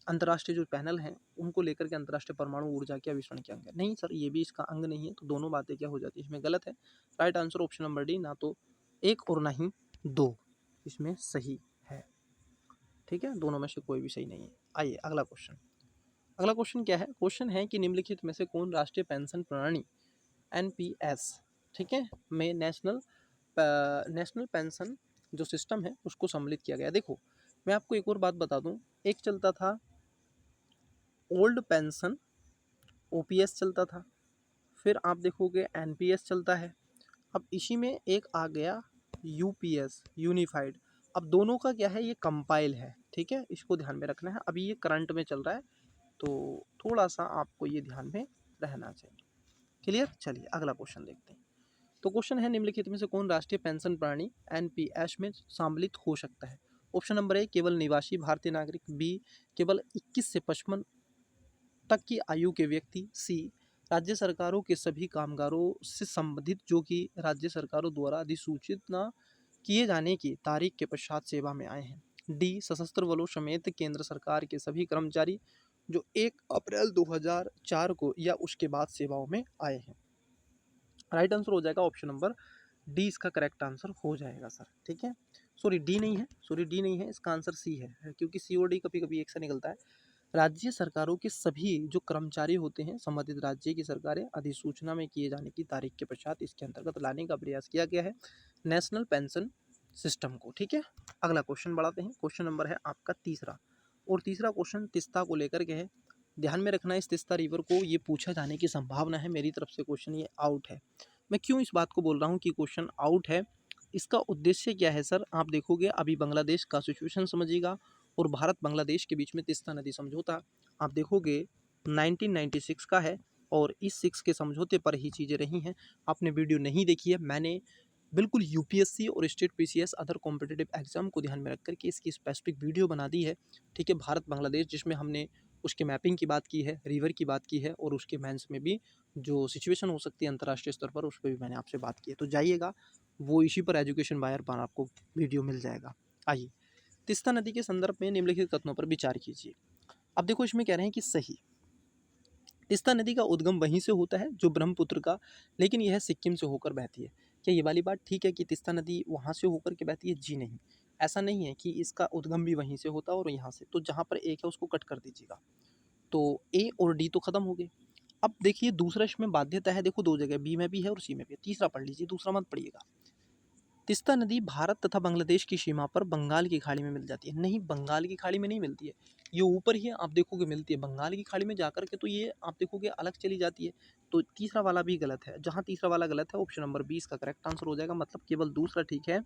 अंतर्राष्ट्रीय जो पैनल हैं उनको लेकर के अंतर्राष्ट्रीय परमाणु ऊर्जा के आविष्करण के अंग है, नहीं सर, ये भी इसका अंग नहीं है। तो दोनों बातें क्या हो जाती है, इसमें गलत है। Right answer option number D, ना तो एक और ना ही दो इसमें सही है। ठीक है, दोनों में से कोई भी सही नहीं है। आइए अगला क्वेश्चन। अगला क्वेश्चन क्या है? क्वेश्चन है कि निम्नलिखित में से कौन राष्ट्रीय पेंशन प्रणाली एनपीएस, ठीक है, में नेशनल पेंशन जो सिस्टम है उसको सम्मिलित किया गया? देखो मैं आपको एक और बात बता दूं, एक चलता था ओल्ड पेंशन, ओपीएस चलता था, फिर आप देखोगे एनपीएस चलता है, अब इसी में एक आ गया यूपीएस, यूनिफाइड। अब दोनों का क्या है, ये कंपाइल है। ठीक है, इसको ध्यान में रखना है। अभी ये करंट में चल रहा है, तो थोड़ा सा आपको ये ध्यान में रहना चाहिए। क्लियर? चलिए अगला क्वेश्चन देखते हैं। तो क्वेश्चन है, निम्नलिखित में से कौन राष्ट्रीय पेंशन प्रणाली एनपीएस में सम्मिलित हो सकता है? ऑप्शन नंबर ए केवल निवासी भारतीय नागरिक, बी केवल 21 से 55 तक की आयु के व्यक्ति, सी राज्य सरकारों के सभी कामगारों से संबंधित जो कि राज्य सरकारों द्वारा अधिसूचित न किए जाने की तारीख के पश्चात सेवा में आए हैं, डी सशस्त्र बलों समेत केंद्र सरकार के सभी कर्मचारी जो 1 अप्रैल 2004 को या उसके बाद सेवाओं में आए हैं। राइट आंसर हो जाएगा ऑप्शन नंबर डी, इसका करेक्ट आंसर हो जाएगा सर। ठीक है, सॉरी डी नहीं है, सॉरी डी नहीं है, इसका आंसर सी है, क्योंकि सी और डी कभी कभी एक सा निकलता है। राज्य सरकारों के सभी जो कर्मचारी होते हैं, संबंधित राज्य की सरकारें अधिसूचना में किए जाने की तारीख के पश्चात इसके अंतर्गत लाने का प्रयास किया गया है नेशनल पेंशन सिस्टम को। ठीक है, अगला क्वेश्चन बढ़ाते हैं। क्वेश्चन नंबर है आपका तीसरा, और तीसरा क्वेश्चन तीस्ता को लेकर के है। ध्यान में रखना, इस तीस्ता रिवर को ये पूछा जाने की संभावना है। मेरी तरफ से क्वेश्चन ये आउट है। मैं क्यों इस बात को बोल रहा हूँ कि क्वेश्चन आउट है? इसका उद्देश्य क्या है सर? आप देखोगे अभी बांग्लादेश का सिचुएशन समझिएगा, और भारत बांग्लादेश के बीच में तीस्ता नदी समझौता आप देखोगे 1996 का है, और इस 6 के समझौते पर ही चीज़ें रही हैं। आपने वीडियो नहीं देखी है, मैंने बिल्कुल यूपीएससी और state PCS other competitive exam को ध्यान में रख करके इसकी स्पेसिफिक वीडियो बना दी है। ठीक है, भारत बांग्लादेश, जिसमें हमने उसके मैपिंग की बात की है, रिवर की बात की है, और उसके मैंस में भी जो सिचुएशन हो सकती है अंतर्राष्ट्रीय स्तर पर, उस पर भी मैंने आपसे बात की है। तो जाइएगा, वो इसी पर एजुकेशन बायर पर आपको वीडियो मिल जाएगा। आइए, तीस्ता नदी के संदर्भ में निम्नलिखित कथनों पर विचार कीजिए। अब देखो इसमें कह रहे हैं कि सही, तीस्ता नदी का उद्गम वहीं से होता है जो ब्रह्मपुत्र का, लेकिन यह सिक्किम से होकर बहती है। क्या ये वाली बात ठीक है कि तीस्ता नदी वहाँ से होकर के बहती है? जी नहीं, ऐसा नहीं है कि इसका उद्गम भी वहीं से होता है और यहाँ से। तो जहाँ पर एक है उसको कट कर दीजिएगा, तो ए और डी तो खत्म हो गए। अब देखिए दूसरा इसमें बाध्यता है, देखो दो जगह बी में भी है और सी में भी है। तीसरा पढ़ लीजिए, दूसरा मत पढ़िएगा। तीस्ता नदी भारत तथा बांग्लादेश की सीमा पर बंगाल की खाड़ी में मिल जाती है। नहीं, बंगाल की खाड़ी में नहीं मिलती है, ये ऊपर ही आप देखोगे मिलती है। बंगाल की खाड़ी में जाकर के तो ये आप देखोगे अलग चली जाती है। तो तीसरा वाला भी गलत है। जहाँ तीसरा वाला गलत है, ऑप्शन नंबर 20 का करेक्ट आंसर हो जाएगा। मतलब केवल दूसरा ठीक है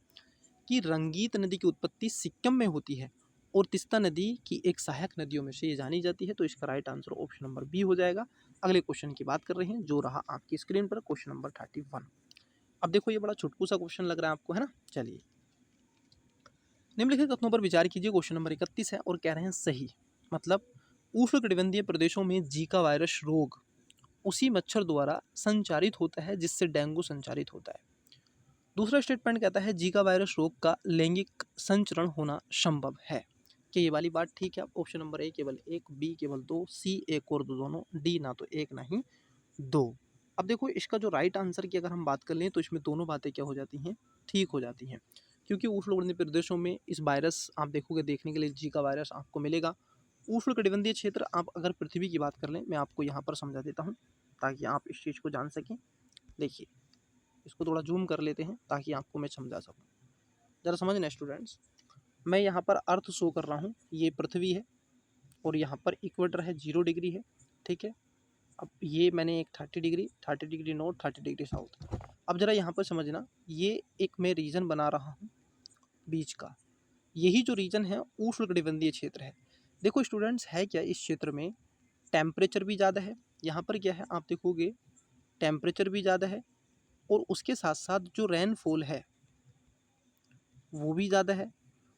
कि रंगीत नदी की उत्पत्ति सिक्किम में होती है और तीस्ता नदी की एक सहायक नदियों में से ये जानी जाती है। तो इसका right answer option number B हो जाएगा। अगले क्वेश्चन की बात कर रहे हैं जो रहा आपकी स्क्रीन पर क्वेश्चन नंबर 31। अब देखो ये बड़ा छुटकू सा क्वेश्चन लग रहा है आपको, है ना। चलिए निम्नलिखित कथनों पर विचार कीजिए। क्वेश्चन नंबर 31 है और कह रहे हैं सही, मतलब उष्णकटिबंधीय प्रदेशों में जीका वायरस रोग उसी मच्छर द्वारा संचारित होता है जिससे डेंगू संचारित होता है। दूसरा स्टेटमेंट कहता है जीका वायरस रोग का लैंगिक संचरण होना संभव है। क्या ये वाली बात ठीक है? ऑप्शन नंबर ए केवल एक, बी केवल दो, सी एक और दो दोनों, डी ना तो एक ना ही दो। अब देखो इसका जो राइट आंसर की अगर हम बात कर लें तो इसमें दोनों बातें क्या हो जाती हैं, ठीक हो जाती हैं। क्योंकि उष्णकटिबंधीय प्रदेशों में इस वायरस आप देखोगे, देखने के लिए जीका वायरस आपको मिलेगा। उष्णकटिबंधीय क्षेत्र आप अगर पृथ्वी की बात कर लें, मैं आपको यहाँ पर समझा देता हूँ ताकि आप इस चीज़ को जान सकें। देखिए इसको थोड़ा जूम कर लेते हैं ताकि आपको मैं समझा सकूँ। ज़रा समझना स्टूडेंट्स, मैं यहाँ पर अर्थ शो कर रहा हूँ, ये पृथ्वी है और यहाँ पर इक्वेटर है, 0 डिग्री है, ठीक है। अब ये मैंने एक 30 डिग्री नॉर्थ, 30 डिग्री साउथ। अब ज़रा यहाँ पर समझना, ये एक मैं रीजन बना रहा हूँ बीच का, यही जो रीजन है उष्णकटिबंधीय क्षेत्र है। देखो स्टूडेंट्स है क्या, इस क्षेत्र में टेम्परेचर भी ज़्यादा है। यहाँ पर क्या है आप देखोगे, टेम्परेचर भी ज़्यादा है और उसके साथ साथ जो रेनफॉल है वो भी ज़्यादा है।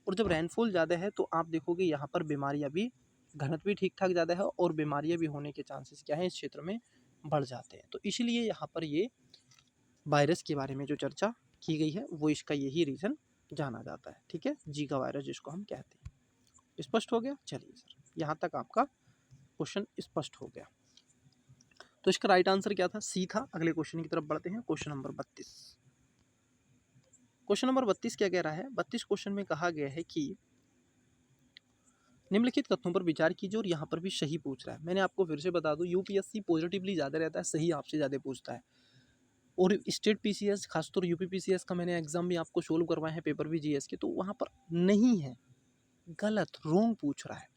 और जब रेनफॉल ज़्यादा है तो आप देखोगे यहाँ पर बीमारियाँ भी, घनत्व भी ठीक ठाक ज़्यादा है और बीमारियाँ भी होने के चांसेस क्या है इस क्षेत्र में बढ़ जाते हैं। तो इसलिए यहाँ पर ये वायरस के बारे में जो चर्चा की गई है वो इसका यही रीज़न जाना जाता है, ठीक है, जीका वायरस जिसको हम कहते हैं। स्पष्ट हो गया? चलिए सर, यहाँ तक आपका क्वेश्चन स्पष्ट हो गया। तो इसका राइट आंसर क्या था? सी था। अगले क्वेश्चन की तरफ बढ़ते हैं, क्वेश्चन नंबर 32। क्वेश्चन नंबर 32 क्या कह रहा है? 32 क्वेश्चन में कहा गया है कि निम्नलिखित कथनों पर विचार कीजिए, और यहाँ पर भी सही पूछ रहा है। मैंने आपको फिर से बता दूं, यूपीएससी पॉजिटिवली ज़्यादा रहता है, सही आपसे ज़्यादा पूछता है। और स्टेट पीसीएस, खासतौर यूपी पीसीएस का मैंने एग्जाम भी आपको सोल्व करवाए हैं, पेपर भी जीएस के, तो वहाँ पर नहीं है, गलत रोंग पूछ रहा है,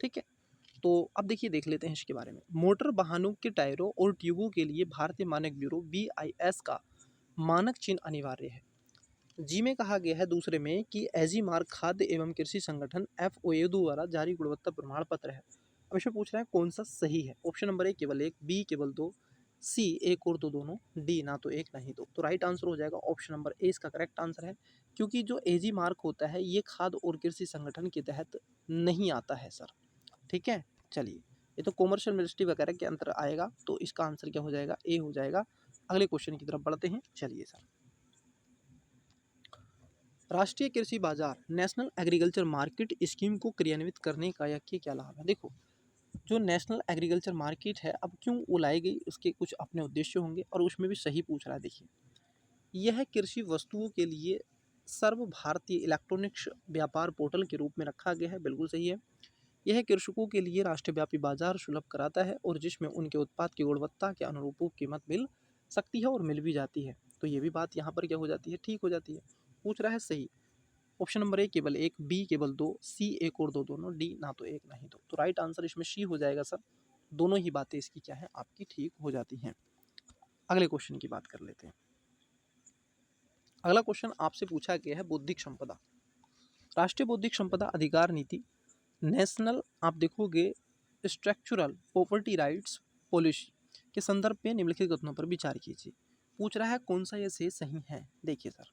ठीक है। तो अब देखिए, देख लेते हैं इसके बारे में। मोटर वाहनों के टायरों और ट्यूबों के लिए भारतीय मानक ब्यूरो BIS का मानक चिन्ह अनिवार्य है। जी में कहा गया है दूसरे में कि एजी मार्क खाद्य एवं कृषि संगठन FOA द्वारा जारी गुणवत्ता प्रमाण पत्र है। अब इसमें पूछ रहा है कौन सा सही है। ऑप्शन नंबर ए केवल एक, बी केवल दो, सी एक और दो दोनों, डी ना तो एक ना ही दो। तो राइट आंसर हो जाएगा ऑप्शन नंबर ए, इसका करेक्ट आंसर है। क्योंकि जो एजी मार्क होता है ये खाद्य और कृषि संगठन के तहत नहीं आता है सर, ठीक है। चलिए, ये तो कॉमर्शियल मिनिस्ट्री वगैरह के अंतर आएगा, तो इसका आंसर क्या हो जाएगा? ए हो जाएगा। अगले क्वेश्चन की तरफ बढ़ते हैं। चलिए सर, राष्ट्रीय कृषि बाजार नेशनल एग्रीकल्चर मार्केट स्कीम को क्रियान्वित करने का या क्या लाभ है? देखो, जो नेशनल एग्रीकल्चर मार्केट है, अब क्यों वो लाई गई, उसके कुछ अपने उद्देश्य होंगे और उसमें भी सही पूछ रहा है। देखिए, यह कृषि वस्तुओं के लिए सर्व भारतीय इलेक्ट्रॉनिक्स व्यापार पोर्टल के रूप में रखा गया है, बिल्कुल सही है। यह कृषकों के लिए राष्ट्रव्यापी बाजार सुलभ कराता है और जिसमें उनके उत्पाद की गुणवत्ता के अनुरूप कीमत मिल सकती है और मिल भी जाती है। तो ये भी बात यहाँ पर क्या हो जाती है, ठीक हो जाती है। पूछ रहा है सही। ऑप्शन नंबर ए केवल एक, बी केवल दो, सी एक और दो दोनों, डी ना तो एक ना ही दो। तो राइट आंसर इसमें सी हो जाएगा सर। दोनों ही बातें इसकी क्या है, आपकी ठीक हो जाती हैं। अगले क्वेश्चन की बात कर लेते हैं। अगला क्वेश्चन आपसे पूछा गया है बौद्धिक संपदा। राष्ट्रीय बौद्धिक संपदा अधिकार नीति, नेशनल आप देखोगे स्ट्रक्चरल प्रॉपर्टी राइट्स पॉलिसी के संदर्भ में निम्नलिखित कथनों पर विचार कीजिए। पूछ रहा है कौन सा ये से सही है। देखिए सर,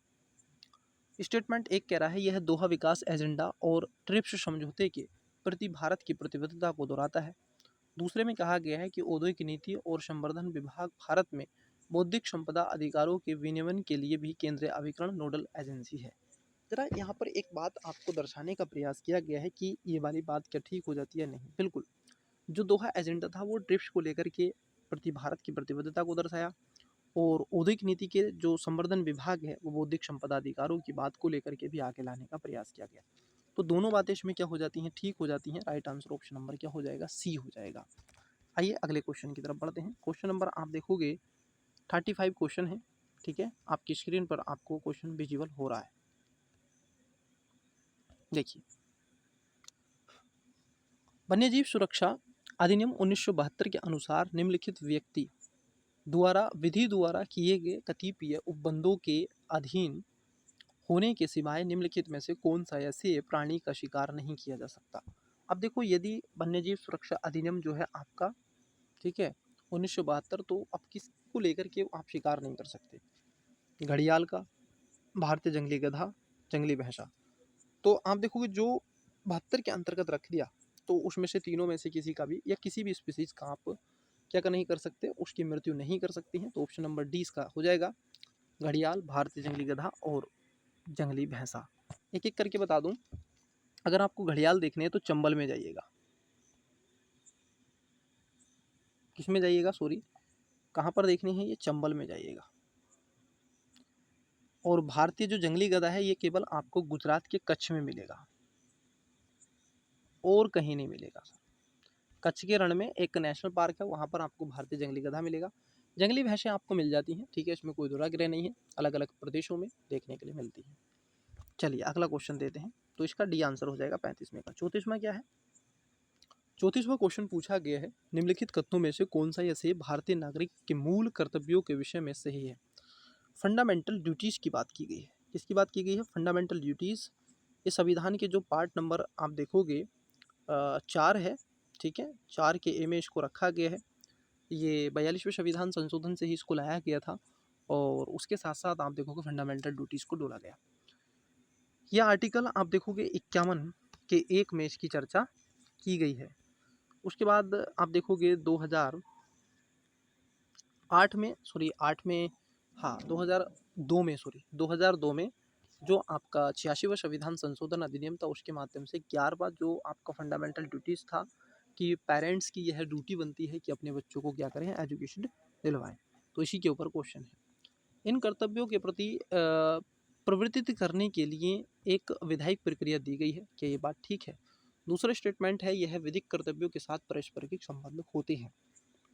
स्टेटमेंट एक कह रहा है यह दोहा विकास एजेंडा और ट्रिप्स समझौते के प्रति भारत की प्रतिबद्धता को दोहराता है। दूसरे में कहा गया है कि औद्योगिक नीति और संवर्धन विभाग भारत में बौद्धिक संपदा अधिकारों के विनियमन के लिए भी केंद्रीय अभिकरण नोडल एजेंसी है। जरा यहाँ पर एक बात आपको दर्शाने का प्रयास किया गया है कि ये वाली बात क्या ठीक हो जाती है? नहीं, बिल्कुल। जो दोहा एजेंडा था वो ट्रिप्स को लेकर के प्रति भारत की प्रतिबद्धता को दर्शाया, और औद्योगिक नीति के जो संवर्धन विभाग है वो बौद्धिक संपदा अधिकारों की बात को लेकर के भी आगे लाने का प्रयास किया गया। तो दोनों बातें इसमें क्या हो जाती हैं, ठीक हो जाती हैं। राइट आंसर ऑप्शन नंबर क्या हो जाएगा? सी हो जाएगा। आइए अगले क्वेश्चन की तरफ बढ़ते हैं। क्वेश्चन नंबर आप देखोगे 35 क्वेश्चन है, ठीक है। आपकी स्क्रीन पर आपको क्वेश्चन विजिबल हो रहा है। देखिए, वन्यजीव सुरक्षा अधिनियम 1972 के अनुसार निम्नलिखित व्यक्ति द्वारा विधि द्वारा किए गए कतिपय उपबंधों के अधीन होने के सिवाय निम्नलिखित में से कौन सा ऐसे प्राणी का शिकार नहीं किया जा सकता। अब देखो, यदि वन्यजीव सुरक्षा अधिनियम जो है आपका, ठीक है, 1972, तो अब किसको लेकर के आप शिकार नहीं कर सकते? घड़ियाल का, भारतीय जंगली गधा, जंगली भैंसा। तो आप देखोगे जो 72 के अंतर्गत रख दिया, तो उसमें से तीनों में से किसी का भी या किसी भी स्पीसीज का आप क्या नहीं कर सकते, उसकी मृत्यु नहीं कर सकती हैं। तो ऑप्शन नंबर डी इसका हो जाएगा, घड़ियाल, भारतीय जंगली गधा और जंगली भैंसा। एक एक करके बता दूं, अगर आपको घड़ियाल देखने हैं तो चंबल में जाइएगा। किस में जाइएगा, सॉरी, कहाँ पर देखनी है, ये चंबल में जाइएगा। और भारतीय जो जंगली गधा है ये केवल आपको गुजरात के कच्छ में मिलेगा और कहीं नहीं मिलेगा। कच्छ के रण में एक नेशनल पार्क है, वहाँ पर आपको भारतीय जंगली गधा मिलेगा। जंगली भैंसें आपको मिल जाती हैं, ठीक है, इसमें कोई दुराग्रह नहीं है, अलग अलग प्रदेशों में देखने के लिए मिलती है। चलिए अगला क्वेश्चन देते हैं, तो इसका डी आंसर हो जाएगा 35वें का। 34वां क्या है? 34वां क्वेश्चन पूछा गया है, निम्नलिखित कथनों में से कौन सा ऐसे भारतीय नागरिक के मूल कर्तव्यों के विषय में सही है? फंडामेंटल ड्यूटीज की बात की गई है। किसकी बात की गई है? Fundamental duties. इस संविधान के जो पार्ट नंबर आप देखोगे 4 है, ठीक है, 4 के ए में इसको रखा गया है। ये 42वें संविधान संशोधन से ही इसको लाया गया था, और उसके साथ साथ आप देखोगे फंडामेंटल ड्यूटीज को जोड़ा गया। यह आर्टिकल आप देखोगे 51 के 1 में इसकी चर्चा की गई है। उसके बाद आप देखोगे 2008 में, सॉरी 8 में, हाँ 2002 में, सॉरी 2002 में जो आपका 86वां संविधान संशोधन अधिनियम था, उसके माध्यम से 11वां जो आपका फंडामेंटल ड्यूटीज था कि पेरेंट्स की यह ड्यूटी बनती है कि अपने बच्चों को क्या करें, एजुकेशन दिलवाएं। तो इसी के ऊपर क्वेश्चन है। इन कर्तव्यों के प्रति प्रवृत्ति करने के लिए एक विधायिक प्रक्रिया दी गई है। क्या ये बात ठीक है? दूसरा स्टेटमेंट है, यह विधिक कर्तव्यों के साथ पारस्परिक संबंध होते हैं।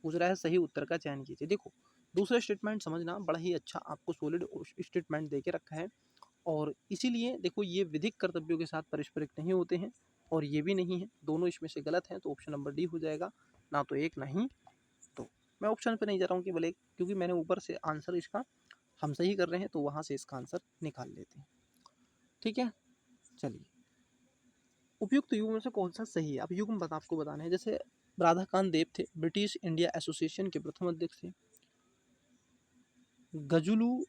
पूछ रहा है, सही उत्तर का चयन कीजिए। देखो, दूसरा स्टेटमेंट समझना बड़ा ही अच्छा, आपको सॉलिड स्टेटमेंट दे के रखा है, और इसीलिए देखो ये विधिक कर्तव्यों के साथ पारस्परिक नहीं होते हैं, और ये भी नहीं है, दोनों इसमें से गलत हैं। तो ऑप्शन नंबर डी हो जाएगा, ना तो एक नहीं तो। मैं ऑप्शन पे नहीं जा रहा हूँ केवल एक, क्योंकि मैंने ऊपर से आंसर इसका हम सही कर रहे हैं, तो वहाँ से इसका आंसर निकाल लेते हैं, ठीक है। चलिए, उपयुक्त युग्म में से कौन सा सही है? अब युग्म आपको बताना है। जैसे राधाकांत देव थे, ब्रिटिश इंडिया एसोसिएशन के प्रथम अध्यक्ष थे। गजुलू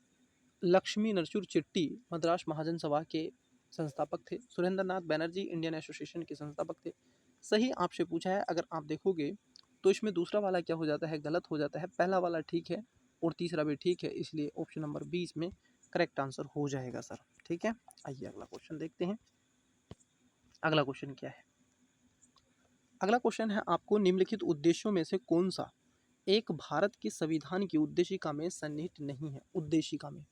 लक्ष्मी नरचूर चिट्टी मद्रास महाजन सभा के संस्थापक थे। सुरेंद्र नाथ बैनर्जी इंडियन एसोसिएशन के संस्थापक थे। सही आपसे पूछा है, अगर आप देखोगे तो इसमें दूसरा वाला क्या हो जाता है, गलत हो जाता है। पहला वाला ठीक है और तीसरा भी ठीक है, इसलिए ऑप्शन नंबर 20 में करेक्ट आंसर हो जाएगा सर, ठीक है। आइए अगला क्वेश्चन देखते हैं। अगला क्वेश्चन क्या है? अगला क्वेश्चन है आपको, निम्नलिखित उद्देश्यों में से कौन सा एक भारत के संविधान की उद्देशिका में सन्निहित नहीं है? उद्देशिका में,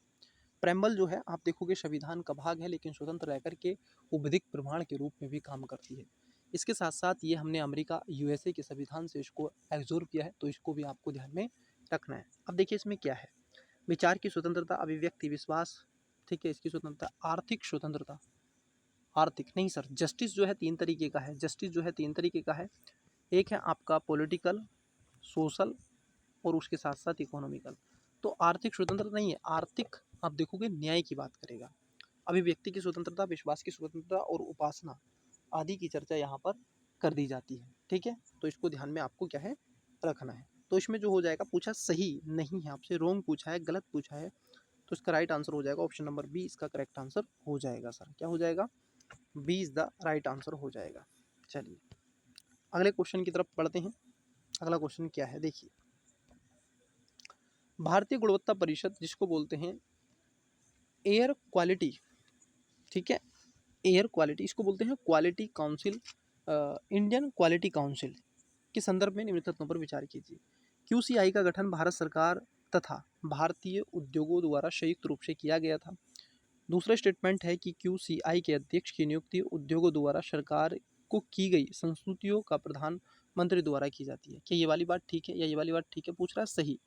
प्रेम्बल जो है आप देखोगे संविधान का भाग है, लेकिन स्वतंत्र रहकर के वो विधिक प्रमाण के रूप में भी काम करती है। इसके साथ साथ ये हमने अमेरिका यूएसए के संविधान से इसको एब्जॉर्ब किया है, तो इसको भी आपको ध्यान में रखना है। अब देखिए इसमें क्या है, विचार की स्वतंत्रता, अभिव्यक्ति, विश्वास, ठीक है, इसकी स्वतंत्रता, आर्थिक स्वतंत्रता, आर्थिक नहीं सर, जस्टिस जो है 3 तरीके का है। जस्टिस जो है 3 तरीके का है, एक है आपका पॉलिटिकल, सोशल, और उसके साथ साथ इकोनॉमिकल। तो आर्थिक स्वतंत्रता नहीं है, आर्थिक आप देखोगे न्याय की बात करेगा। अभिव्यक्ति की स्वतंत्रता, विश्वास की स्वतंत्रता और उपासना आदि की चर्चा यहाँ पर कर दी जाती है, ठीक है। तो इसको ध्यान में आपको क्या है रखना है। तो इसमें जो हो जाएगा, पूछा सही नहीं है आपसे, रॉन्ग पूछा है, गलत पूछा है, तो इसका राइट आंसर हो जाएगा ऑप्शन नंबर बी, इसका करेक्ट आंसर हो जाएगा सर। क्या हो जाएगा? B is the right answer हो जाएगा। चलिए अगले क्वेश्चन की तरफ बढ़ते हैं। अगला क्वेश्चन क्या है, देखिए, भारतीय गुणवत्ता परिषद जिसको बोलते हैं एयर क्वालिटी, ठीक है, एयर क्वालिटी, इसको बोलते हैं quality council, Indian quality council के संदर्भ में निम्नलिखित तथ्यों पर विचार कीजिए। क्यूसीआई का गठन भारत सरकार तथा भारतीय उद्योगों द्वारा संयुक्त रूप से किया गया था। दूसरा स्टेटमेंट है कि क्यूसीआई के अध्यक्ष की नियुक्ति उद्योगों द्वारा सरकार को की गई संस्तुतियों का प्रधानमंत्री द्वारा की जाती है। क्या ये वाली बात ठीक है या ये वाली बात ठीक है? पूछ रहा है सही।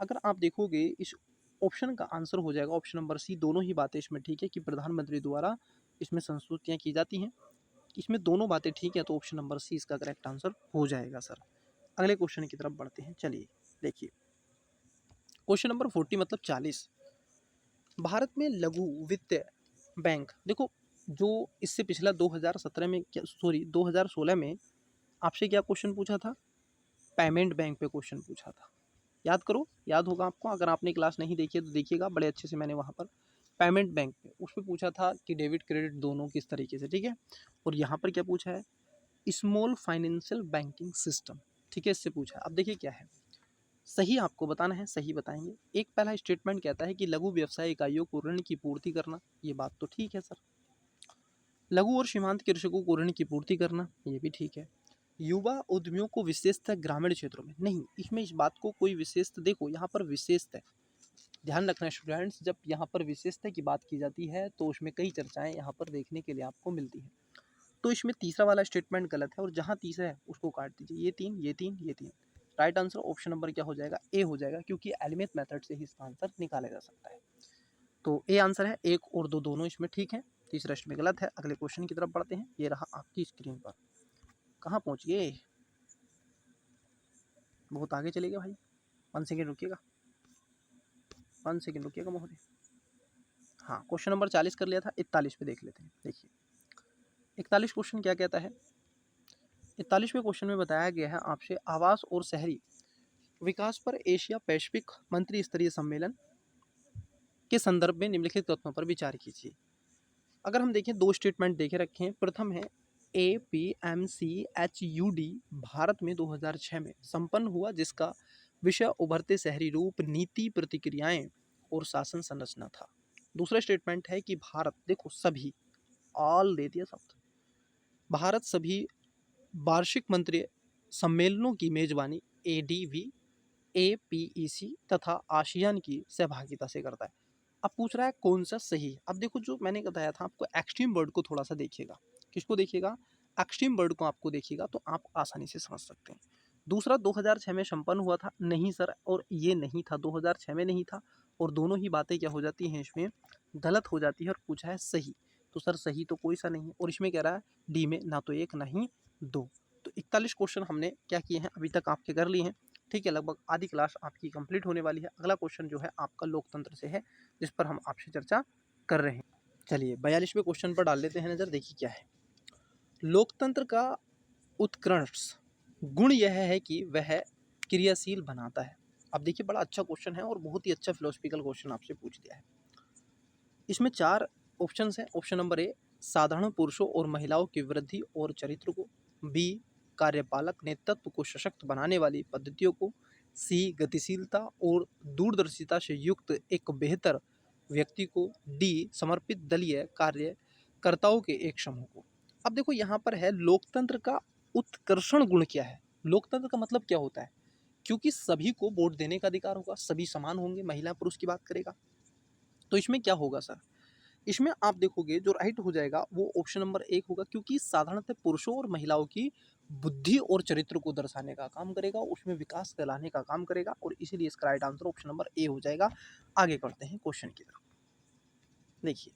अगर आप देखोगे इस ऑप्शन का आंसर हो जाएगा ऑप्शन नंबर सी, दोनों ही बातें इसमें ठीक है कि प्रधानमंत्री द्वारा इसमें संस्तुतियाँ की जाती हैं। इसमें दोनों बातें ठीक है, तो ऑप्शन नंबर सी इसका करेक्ट आंसर हो जाएगा सर। अगले क्वेश्चन की तरफ बढ़ते हैं। चलिए देखिए, क्वेश्चन नंबर 40 मतलब 40, भारत में लघु वित्त बैंक, देखो जो इससे पिछला 2017 में क्या, सॉरी 2016 में आपसे क्या क्वेश्चन पूछा था, पेमेंट बैंक पे क्वेश्चन पूछा था। याद करो, याद होगा आपको, अगर आपने क्लास नहीं देखी है तो देखिएगा, बड़े अच्छे से मैंने वहाँ पर पेमेंट बैंक पे उस पर पूछा था कि डेबिट क्रेडिट दोनों किस तरीके से, ठीक है। और यहाँ पर क्या पूछा है, स्मॉल फाइनेंशियल बैंकिंग सिस्टम, ठीक है, इससे पूछा है। अब देखिए क्या है, सही आपको बताना है, सही बताएंगे। एक पहला स्टेटमेंट कहता है कि लघु व्यवसाय इकाइयों को ऋण की पूर्ति करना, ये बात तो ठीक है सर। लघु और सीमांत कृषकों को ऋण की पूर्ति करना, ये भी ठीक है। युवा उद्यमियों को विशेषतः ग्रामीण क्षेत्रों में, नहीं, इसमें इस बात को कोई विशेषता, देखो यहाँ पर विशेषता, ध्यान रखना स्टूडेंट्स, जब यहाँ पर विशेषता की बात की जाती है तो उसमें कई चर्चाएं यहाँ पर देखने के लिए आपको मिलती है। तो इसमें तीसरा वाला स्टेटमेंट गलत है, और जहाँ तीसरा है उसको काट दीजिए, ये तीन, ये तीन, ये तीन। राइट आंसर ऑप्शन नंबर क्या हो जाएगा, ए हो जाएगा, क्योंकि एलिमेंट मेथड से ही इसका आंसर निकाला जा सकता है। तो ए आंसर है, एक और दो दोनों इसमें ठीक है, तीसरा इसमें गलत है। अगले क्वेश्चन की तरफ बढ़ते हैं, ये रहा आपकी स्क्रीन पर। कहाँ पहुँच गए, बहुत आगे चले गए भाई, 1 सेकेंड रुकिएगा, 1 सेकेंड रुकिएगा महोदय। हाँ, क्वेश्चन नंबर 40 कर लिया था, 41 पे देख लेते हैं। देखिए 41 क्वेश्चन क्या कहता है, 41वें क्वेश्चन में बताया गया है आपसे, आवास और शहरी विकास पर एशिया पैसिफिक मंत्री स्तरीय सम्मेलन के संदर्भ में निम्नलिखित तथ्यों पर विचार कीजिए। अगर हम देखें, दो स्टेटमेंट देखे रखे हैं। प्रथम है APMCHUD भारत में 2006 में संपन्न हुआ, जिसका विषय उभरते शहरी रूप, नीति, प्रतिक्रियाएं और शासन संरचना था। दूसरा स्टेटमेंट है कि भारत, देखो सभी, ऑल दे दिया शब्द, भारत सभी वार्षिक मंत्रिय सम्मेलनों की मेजबानी ADB, APEC तथा आसियान की सहभागिता से करता है। अब पूछ रहा है कौन सा सही है। अब देखो, जो मैंने बताया था आपको, एक्सट्रीम वर्ड को थोड़ा सा देखिएगा। किसको देखिएगा, एक्सट्रीम वर्ड को आपको देखिएगा तो आप आसानी से समझ सकते हैं। दूसरा 2006 में संपन्न हुआ था, नहीं सर, और ये नहीं था, 2006 में नहीं था, और दोनों ही बातें क्या हो जाती हैं, इसमें गलत हो जाती है। और पूछा है सही, तो सर सही तो कोई सा नहीं है, और इसमें कह रहा है डी में ना तो एक ना ही दो। तो 41 क्वेश्चन हमने क्या किए हैं, अभी तक आपके कर लिए हैं, ठीक है। लगभग आधी क्लास आपकी कंप्लीट होने वाली है। अगला क्वेश्चन जो है आपका लोकतंत्र से है, जिस पर हम आपसे चर्चा कर रहे हैं। चलिए 42वें क्वेश्चन पर डाल लेते हैं नजर, देखिए क्या है। लोकतंत्र का उत्कृष्ट गुण यह है कि वह क्रियाशील बनाता है। अब देखिए, बड़ा अच्छा क्वेश्चन है और बहुत ही अच्छा फिलोसफिकल क्वेश्चन आपसे पूछ दिया है। इसमें 4 ऑप्शन हैं। ऑप्शन नंबर ए, साधारण पुरुषों और महिलाओं की वृद्धि और चरित्र को। बी, कार्यपालक नेतृत्व को सशक्त बनाने वाली पद्धतियों को। सी, गतिशीलता और दूरदर्शिता से युक्त एक बेहतर व्यक्ति को। डी, समर्पित दलीय कार्यकर्ताओं के एक समूह को। अब देखो यहाँ पर है, लोकतंत्र का उत्कर्षण गुण क्या है। लोकतंत्र का मतलब क्या होता है, क्योंकि सभी को वोट देने का अधिकार होगा, सभी समान होंगे, महिला पुरुष की बात करेगा। तो इसमें क्या होगा सर, इसमें आप देखोगे जो राइट हो जाएगा वो ऑप्शन नंबर 1 होगा, क्योंकि साधारणतः पुरुषों और महिलाओं की बुद्धि और चरित्र को दर्शाने का काम करेगा, उसमें विकास दिलाने का काम करेगा, और इसीलिए इसका राइट आंसर ऑप्शन नंबर ए हो जाएगा। आगे करते हैं क्वेश्चन की तरफ। देखिए,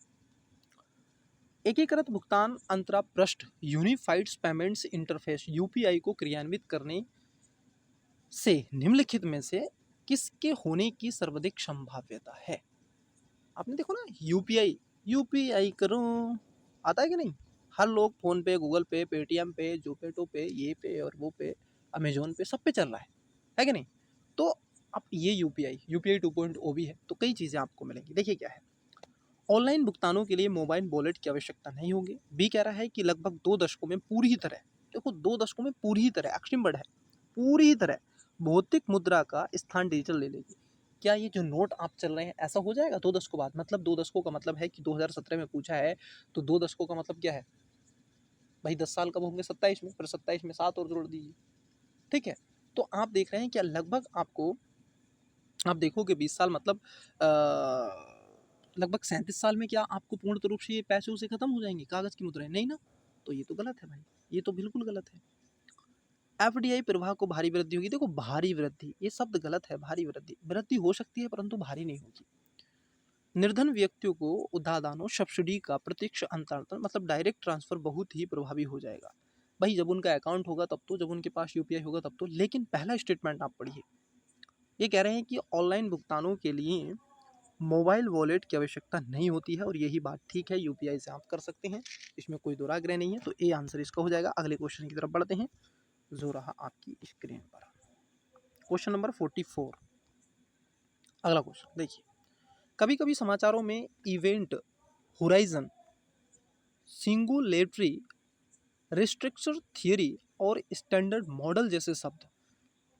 एकीकृत भुगतान अंतरापृष्ठ यूनिफाइड पेमेंट्स इंटरफेस यूपीआई को क्रियान्वित करने से निम्नलिखित में से किसके होने की सर्वाधिक संभाव्यता है। आपने देखो ना, यूपीआई, यूपीआई करो, आता है कि नहीं। हर लोग फोन पे, गूगल पे, पेटीएम पे, जोमेटो पे, ये पे और वो पे, अमेजोन पे, सब पे चल रहा है कि नहीं। तो अब ये यूपीआई 2.0 भी है, तो कई चीज़ें आपको मिलेंगी। देखिए क्या है, ऑनलाइन भुगतानों के लिए मोबाइल वॉलेट की आवश्यकता नहीं होगी। बी कह रहा है कि लगभग 2 दशकों में पूरी तरह, देखो 2 दशकों में पूरी तरह, एक्सट्रीम वर्ड है, पूरी तरह भौतिक मुद्रा का स्थान डिजिटल ले लेगी। क्या ये जो नोट आप चल रहे हैं ऐसा हो जाएगा 2 दशकों बाद, मतलब 2 दशकों का मतलब है कि 2017 में पूछा है, तो 2 दशकों का मतलब क्या है भाई, 10 साल कब होंगे, 27 में, फिर 27 में 7 और जोड़ दीजिए, ठीक है। तो आप देख रहे हैं क्या, लगभग आपको, आप देखोगे 20 साल मतलब लगभग 37 साल में क्या आपको पूर्ण रूप से ये पैसे उसे खत्म हो जाएंगे, कागज की मुद्राएं, नहीं ना। तो ये तो गलत है भाई, ये तो बिल्कुल गलत है। एफडीआई प्रवाह को भारी वृद्धि होगी, देखो भारी वृद्धि, ये शब्द गलत है। भारी वृद्धि, वृद्धि हो सकती है परंतु भारी नहीं होगी। निर्धन व्यक्तियों को उद्दादानों सब्सिडी का प्रत्यक्ष अंतरण मतलब डायरेक्ट ट्रांसफर बहुत ही प्रभावी हो जाएगा। भाई जब उनका अकाउंट होगा तब तो, जब उनके पास यूपीआई होगा तब तो। लेकिन पहला स्टेटमेंट आप पढ़िए, ये कह रहे हैं कि ऑनलाइन भुगतानों के लिए मोबाइल वॉलेट की आवश्यकता नहीं होती है और यही बात ठीक है, यूपीआई से आप कर सकते हैं, इसमें कोई दो राय नहीं है। तो ए आंसर इसका हो जाएगा। अगले क्वेश्चन की तरफ बढ़ते हैं जो रहा आपकी स्क्रीन पर। Question number 44। अगला क्वेश्चन देखिए, कभी कभी समाचारों में इवेंट होराइजन, सिंगुलेटरी, रिस्ट्रिक्शन थियरी और स्टैंडर्ड मॉडल जैसे शब्द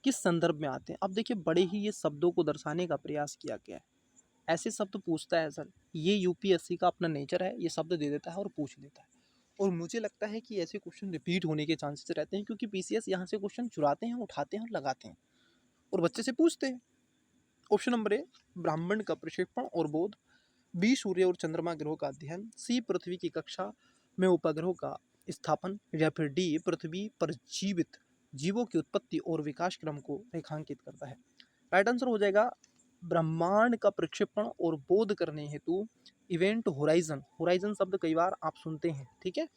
किस संदर्भ में आते हैं? अब देखिए, बड़े ही ये शब्दों को दर्शाने का प्रयास किया गया है। ऐसे शब्द पूछता है सर, ये यूपीएससी का अपना नेचर है, ये शब्द दे देता है और पूछ लेता है। और मुझे लगता है कि ऐसे क्वेश्चन रिपीट होने के चांसेस रहते हैं, क्योंकि पीसीएस यहाँ से क्वेश्चन चुराते हैं, उठाते हैं और लगाते हैं और बच्चे से पूछते हैं। ऑप्शन नंबर ए, ब्राह्मण का प्रक्षेपण और बोध। बी, सूर्य और चंद्रमा ग्रहों का अध्ययन। सी, पृथ्वी की कक्षा में उपग्रहों का स्थापन। या फिर डी, पृथ्वी पर जीवित जीवों की उत्पत्ति और विकास क्रम को रेखांकित करता है। राइट आंसर हो जाएगा ब्रह्मांड का प्रक्षेपण और बोध करने हेतु इवेंट होराइजन। होराइजन शब्द कई बार आप सुनते हैं, ठीक है,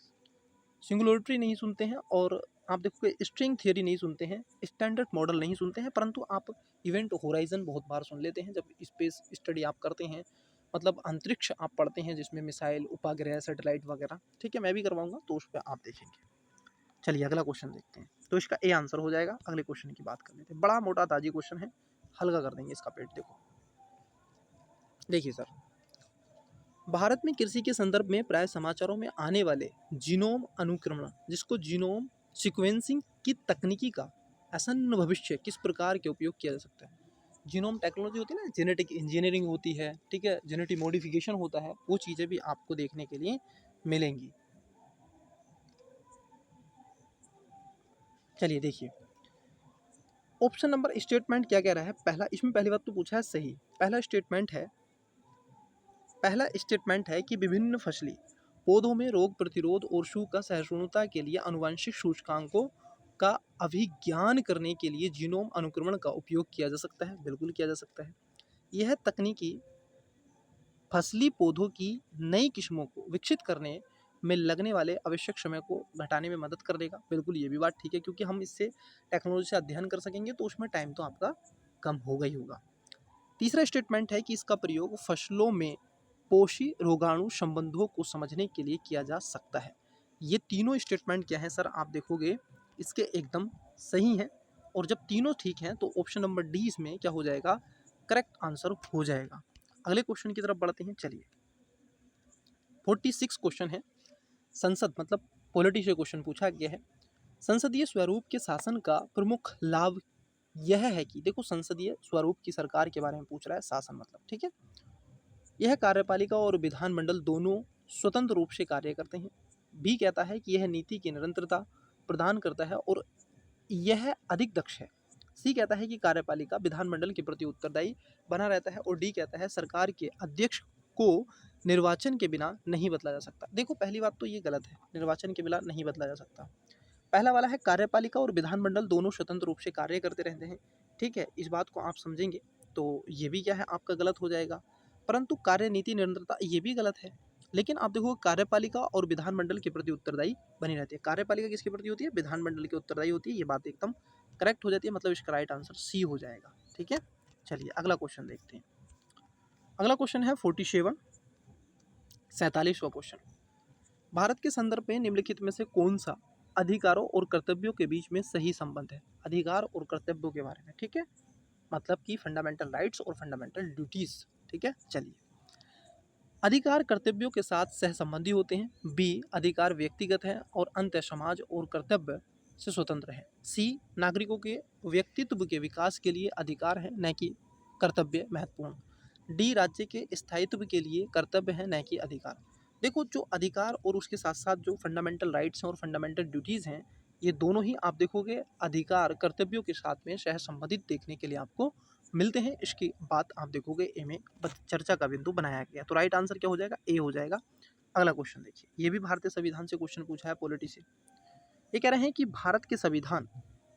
सिंगुलरिटी नहीं सुनते हैं और आप देखोगे स्ट्रिंग थियरी नहीं सुनते हैं, स्टैंडर्ड मॉडल नहीं सुनते हैं, परंतु आप इवेंट होराइजन बहुत बार सुन लेते हैं जब स्पेस स्टडी आप करते हैं, मतलब अंतरिक्ष आप पढ़ते हैं जिसमें मिसाइल, उपग्रह, सैटेलाइट वगैरह, ठीक है, मैं भी करवाऊंगा तो उस पर आप देखेंगे। चलिए अगला क्वेश्चन देखते हैं। तो इसका ए आंसर हो जाएगा। अगले क्वेश्चन की बात कर लेते हैं। बड़ा मोटा ताजी क्वेश्चन है, हल्का कर देंगे इसका पेट। देखो देखिए सर, भारत में कृषि के संदर्भ में प्राय समाचारों में आने वाले जीनोम अनुक्रमण, जिसको जीनोम सीक्वेंसिंग की तकनीकी का आसन्न भविष्य किस प्रकार के उपयोग किया जा सकता है? जीनोम टेक्नोलॉजी होती है ना, जेनेटिक इंजीनियरिंग होती है, ठीक है, जेनेटिक मॉडिफिकेशन होता है, वो चीज़ें भी आपको देखने के लिए मिलेंगी। चलिए देखिए, ऑप्शन नंबर स्टेटमेंट क्या कह रहा है? पहला, इसमें पहली बात तो पूछा है सही। पहला स्टेटमेंट है कि विभिन्न फसली पौधों में रोग प्रतिरोध और सूखा सहिष्णुता के लिए आनुवंशिक सूचकांकों का अभिज्ञान करने के लिए जीनोम अनुक्रमण का उपयोग किया जा सकता है। बिल्कुल किया जा सकता है। यह तकनीकी फसली पौधों की नई किस्मों को विकसित करने में लगने वाले आवश्यक समय को घटाने में मदद कर देगा। बिल्कुल ये भी बात ठीक है, क्योंकि हम इससे टेक्नोलॉजी से अध्ययन कर सकेंगे तो उसमें टाइम तो आपका कम होगा ही होगा। तीसरा स्टेटमेंट है कि इसका प्रयोग फसलों में पोषी रोगाणु संबंधों को समझने के लिए किया जा सकता है। ये तीनों स्टेटमेंट क्या है सर, आप देखोगे इसके एकदम सही हैं, और जब तीनों ठीक हैं तो ऑप्शन नंबर डी इसमें क्या हो जाएगा? करेक्ट आंसर हो जाएगा। अगले क्वेश्चन की तरफ बढ़ते हैं। चलिए 46 क्वेश्चन है, संसद मतलब पॉलिटी से क्वेश्चन पूछा गया है। संसदीय स्वरूप के शासन का प्रमुख लाभ यह है कि, देखो संसदीय स्वरूप की सरकार के बारे में पूछ रहा है, शासन मतलब, ठीक है, यह कार्यपालिका और विधानमंडल दोनों स्वतंत्र रूप से कार्य करते हैं। बी कहता है कि यह नीति की निरंतरता प्रदान करता है और यह अधिक दक्ष है। सी कहता है कि कार्यपालिका विधानमंडल के प्रति उत्तरदायी बना रहता है और डी कहता है सरकार के अध्यक्ष को निर्वाचन के बिना नहीं बदला जा सकता। देखो पहली बात तो ये गलत है, निर्वाचन के बिना नहीं बदला जा सकता। पहला वाला है कार्यपालिका और विधानमंडल दोनों स्वतंत्र रूप से कार्य करते रहते हैं, ठीक है, इस बात को आप समझेंगे तो ये भी क्या है आपका गलत हो जाएगा। परंतु कार्य नीति निरंतरता ये भी गलत है। लेकिन आप देखो कार्यपालिका और विधानमंडल के प्रति उत्तरदायी बनी रहती है। कार्यपालिका किसके प्रति होती है? विधानमंडल के उत्तरदायी होती है। ये बात एकदम करेक्ट हो जाती है, मतलब इसका राइट आंसर सी हो जाएगा। ठीक है, चलिए अगला क्वेश्चन देखते हैं। अगला क्वेश्चन है 47, 47वां क्वेश्चन। भारत के संदर्भ में निम्नलिखित में से कौन सा अधिकारों और कर्तव्यों के बीच में सही संबंध है? अधिकार और कर्तव्यों के बारे में, ठीक है, मतलब कि फंडामेंटल राइट्स और फंडामेंटल ड्यूटीज। ठीक है, चलिए, अधिकार कर्तव्यों के साथ सहसंबंधी होते हैं। बी, अधिकार व्यक्तिगत है और अंत समाज और कर्तव्य से स्वतंत्र है। सी, नागरिकों के व्यक्तित्व के विकास के लिए अधिकार है न कि कर्तव्य महत्वपूर्ण। डी, राज्य के स्थायित्व के लिए कर्तव्य है न कि अधिकार। देखो जो अधिकार और उसके साथ साथ जो फंडामेंटल राइट्स हैं और फंडामेंटल ड्यूटीज़ हैं, ये दोनों ही आप देखोगे अधिकार कर्तव्यों के साथ में सहसंबंधित देखने के लिए आपको मिलते हैं। इसकी बात आप देखोगे ए में चर्चा का बिंदु बनाया गया। तो राइट आंसर क्या हो जाएगा? ए हो जाएगा। अगला क्वेश्चन देखिए, ये भी भारतीय संविधान से क्वेश्चन पूछा है पॉलिटी से। ये कह रहे हैं कि भारत के संविधान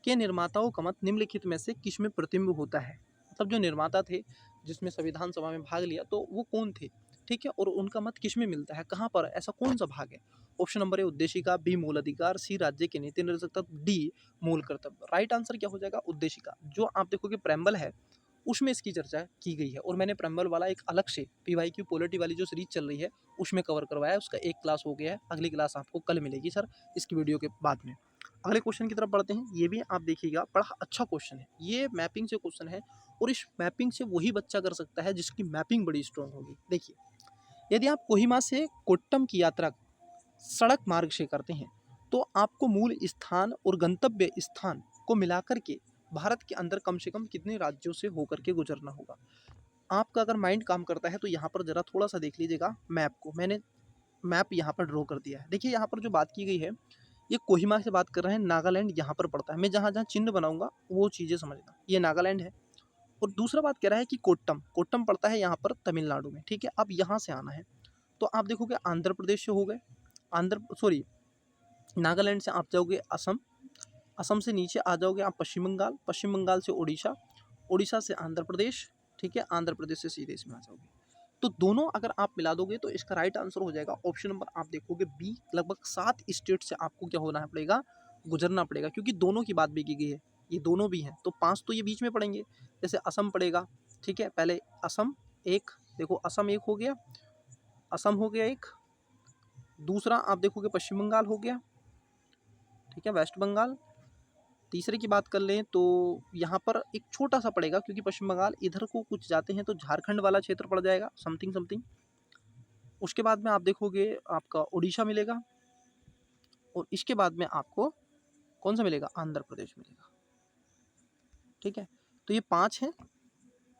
के निर्माताओं का मत निम्नलिखित में से किस में प्रतिबिंब होता है? मतलब जो निर्माता थे जिसमें संविधान सभा में भाग लिया, तो वो कौन थे? ठीक है, और उनका मत किस में मिलता है, कहाँ पर, ऐसा कौन सा भाग है? ऑप्शन नंबर ए उद्देशिका, बी मूल अधिकार, सी राज्य के नीति निर्देशक तत्व, डी मूल कर्तव्य। राइट आंसर क्या हो जाएगा? उद्देशिका। जो आप देखोगे प्रेम्बल है उसमें इसकी चर्चा की गई है। और मैंने प्रेम्बल वाला एक अलग से PYQ पॉलिटी वाली जो सीरीज चल रही है उसमें कवर करवाया है, उसका एक क्लास हो गया है, अगली क्लास आपको कल मिलेगी सर इसकी वीडियो के बाद में। अगले क्वेश्चन की तरफ बढ़ते हैं, ये भी आप देखिएगा, बड़ा अच्छा क्वेश्चन है, ये मैपिंग से क्वेश्चन है और इस मैपिंग से वही बच्चा कर सकता है जिसकी मैपिंग बड़ी स्ट्रॉन्ग होगी। देखिए, यदि आप कोहिमा से कोट्टम की यात्रा सड़क मार्ग से करते हैं तो आपको मूल स्थान और गंतव्य स्थान को मिलाकर के भारत के अंदर कम से कम कितने राज्यों से होकर के गुजरना होगा। आपका अगर माइंड काम करता है तो यहाँ पर ज़रा थोड़ा सा देख लीजिएगा मैप को, मैंने मैप यहाँ पर ड्रॉ कर दिया है। देखिए यहाँ पर जो बात की गई है ये कोहिमा से बात कर रहे हैं, नागालैंड यहाँ पर पड़ता है। मैं जहाँ जहाँ चिन्ह बनाऊंगा वो चीज़ें समझना, ये नागालैंड है। और दूसरा बात कह रहा है कि कोट्टम, कोट्टम पड़ता है यहाँ पर तमिलनाडु में, ठीक है। अब यहाँ से आना है तो आप देखोगे आंध्र प्रदेश से हो गए, नागालैंड से आप जाओगे असम, असम से नीचे आ जाओगे आप पश्चिम बंगाल, पश्चिम बंगाल से उड़ीसा, उड़ीसा से आंध्र प्रदेश, ठीक है, आंध्र प्रदेश से सीधे इसमें आ जाओगे। तो दोनों अगर आप मिला दोगे तो इसका राइट आंसर हो जाएगा ऑप्शन नंबर, आप देखोगे बी। लगभग 7 स्टेट से आपको क्या होना पड़ेगा, गुजरना पड़ेगा, क्योंकि दोनों की बात भी की गई है, ये दोनों भी हैं तो 5 तो ये बीच में पड़ेंगे। जैसे असम पड़ेगा, ठीक है, पहले असम एक, देखो असम एक हो गया, असम हो गया एक। दूसरा आप देखोगे पश्चिम बंगाल हो गया, ठीक है, वेस्ट बंगाल। तीसरे की बात कर लें तो यहाँ पर एक छोटा सा पड़ेगा, क्योंकि पश्चिम बंगाल इधर को कुछ जाते हैं तो झारखंड वाला क्षेत्र पड़ जाएगा, समथिंग समथिंग। उसके बाद में आप देखोगे आपका उड़ीसा मिलेगा, और इसके बाद में आपको कौन सा मिलेगा, आंध्र प्रदेश मिलेगा, ठीक है। तो ये 5 हैं,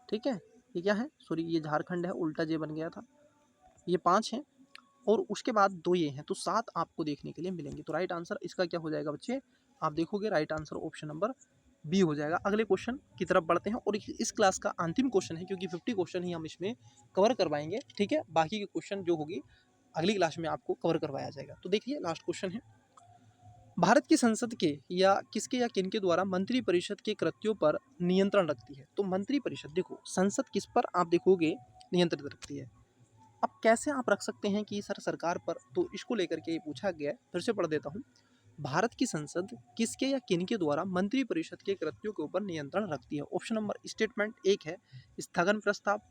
ठीक है। ये क्या है, सॉरी ये झारखंड है, उल्टा जे बन गया था। ये 5 हैं और उसके बाद 2 ये हैं, तो 7 आपको देखने के लिए मिलेंगे। तो राइट आंसर इसका क्या हो जाएगा बच्चे, आप देखोगे right answer option number B हो जाएगा। अगले क्वेश्चन की तरफ बढ़ते हैं, और इस क्लास का अंतिम क्वेश्चन है, क्योंकि 50 क्वेश्चन ही हम इसमें कवर करवाएंगे, ठीक है। बाकी के क्वेश्चन जो होगी अगली क्लास में आपको कवर करवाया जाएगा। तो देखिए लास्ट क्वेश्चन है, भारत की संसद के या किसके या किन के द्वारा मंत्री परिषद के कृत्यों पर नियंत्रण रखती है। तो मंत्री परिषद, देखो संसद किस पर आप देखोगे नियंत्रित रखती है। अब कैसे आप रख सकते हैं कि सर सरकार पर, तो इसको लेकर के ये पूछा गया है, फिर से पढ़ देता हूँ। भारत की संसद किसके या किनके द्वारा मंत्री परिषद के कृत्यों के ऊपर नियंत्रण रखती है। ऑप्शन नंबर स्टेटमेंट एक है स्थगन प्रस्ताव,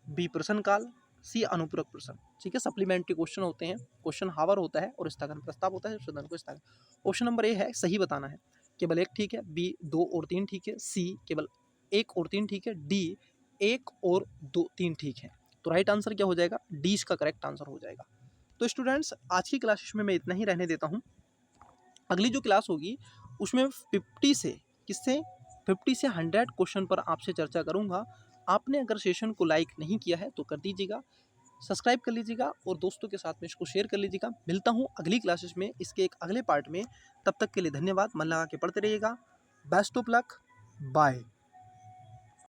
बी प्रश्नकाल, सी अनुपूरक प्रश्न, ठीक है। सप्लीमेंट्री क्वेश्चन होते हैं, क्वेश्चन हावर होता है और स्थगन प्रस्ताव होता है, सदन को स्थगन। ऑप्शन नंबर ए है सही बताना है, केवल एक ठीक है, बी 2 और 3 ठीक है, सी केवल 1 और 3 ठीक है, डी 1 और 2 3 ठीक है। तो राइट आंसर क्या हो जाएगा, डी इसका करेक्ट आंसर हो जाएगा। तो स्टूडेंट्स आज की क्लास में मैं इतना ही रहने देता हूँ। अगली जो क्लास होगी उसमें 50 से 100 क्वेश्चन पर आपसे चर्चा करूँगा। आपने अगर सेशन को लाइक नहीं किया है तो कर दीजिएगा, सब्सक्राइब कर लीजिएगा और दोस्तों के साथ में इसको शेयर कर लीजिएगा। मिलता हूँ अगली क्लासेस में इसके एक अगले पार्ट में, तब तक के लिए धन्यवाद। मन लगा के पढ़ते रहिएगा, बेस्ट ऑफ लक, बाय।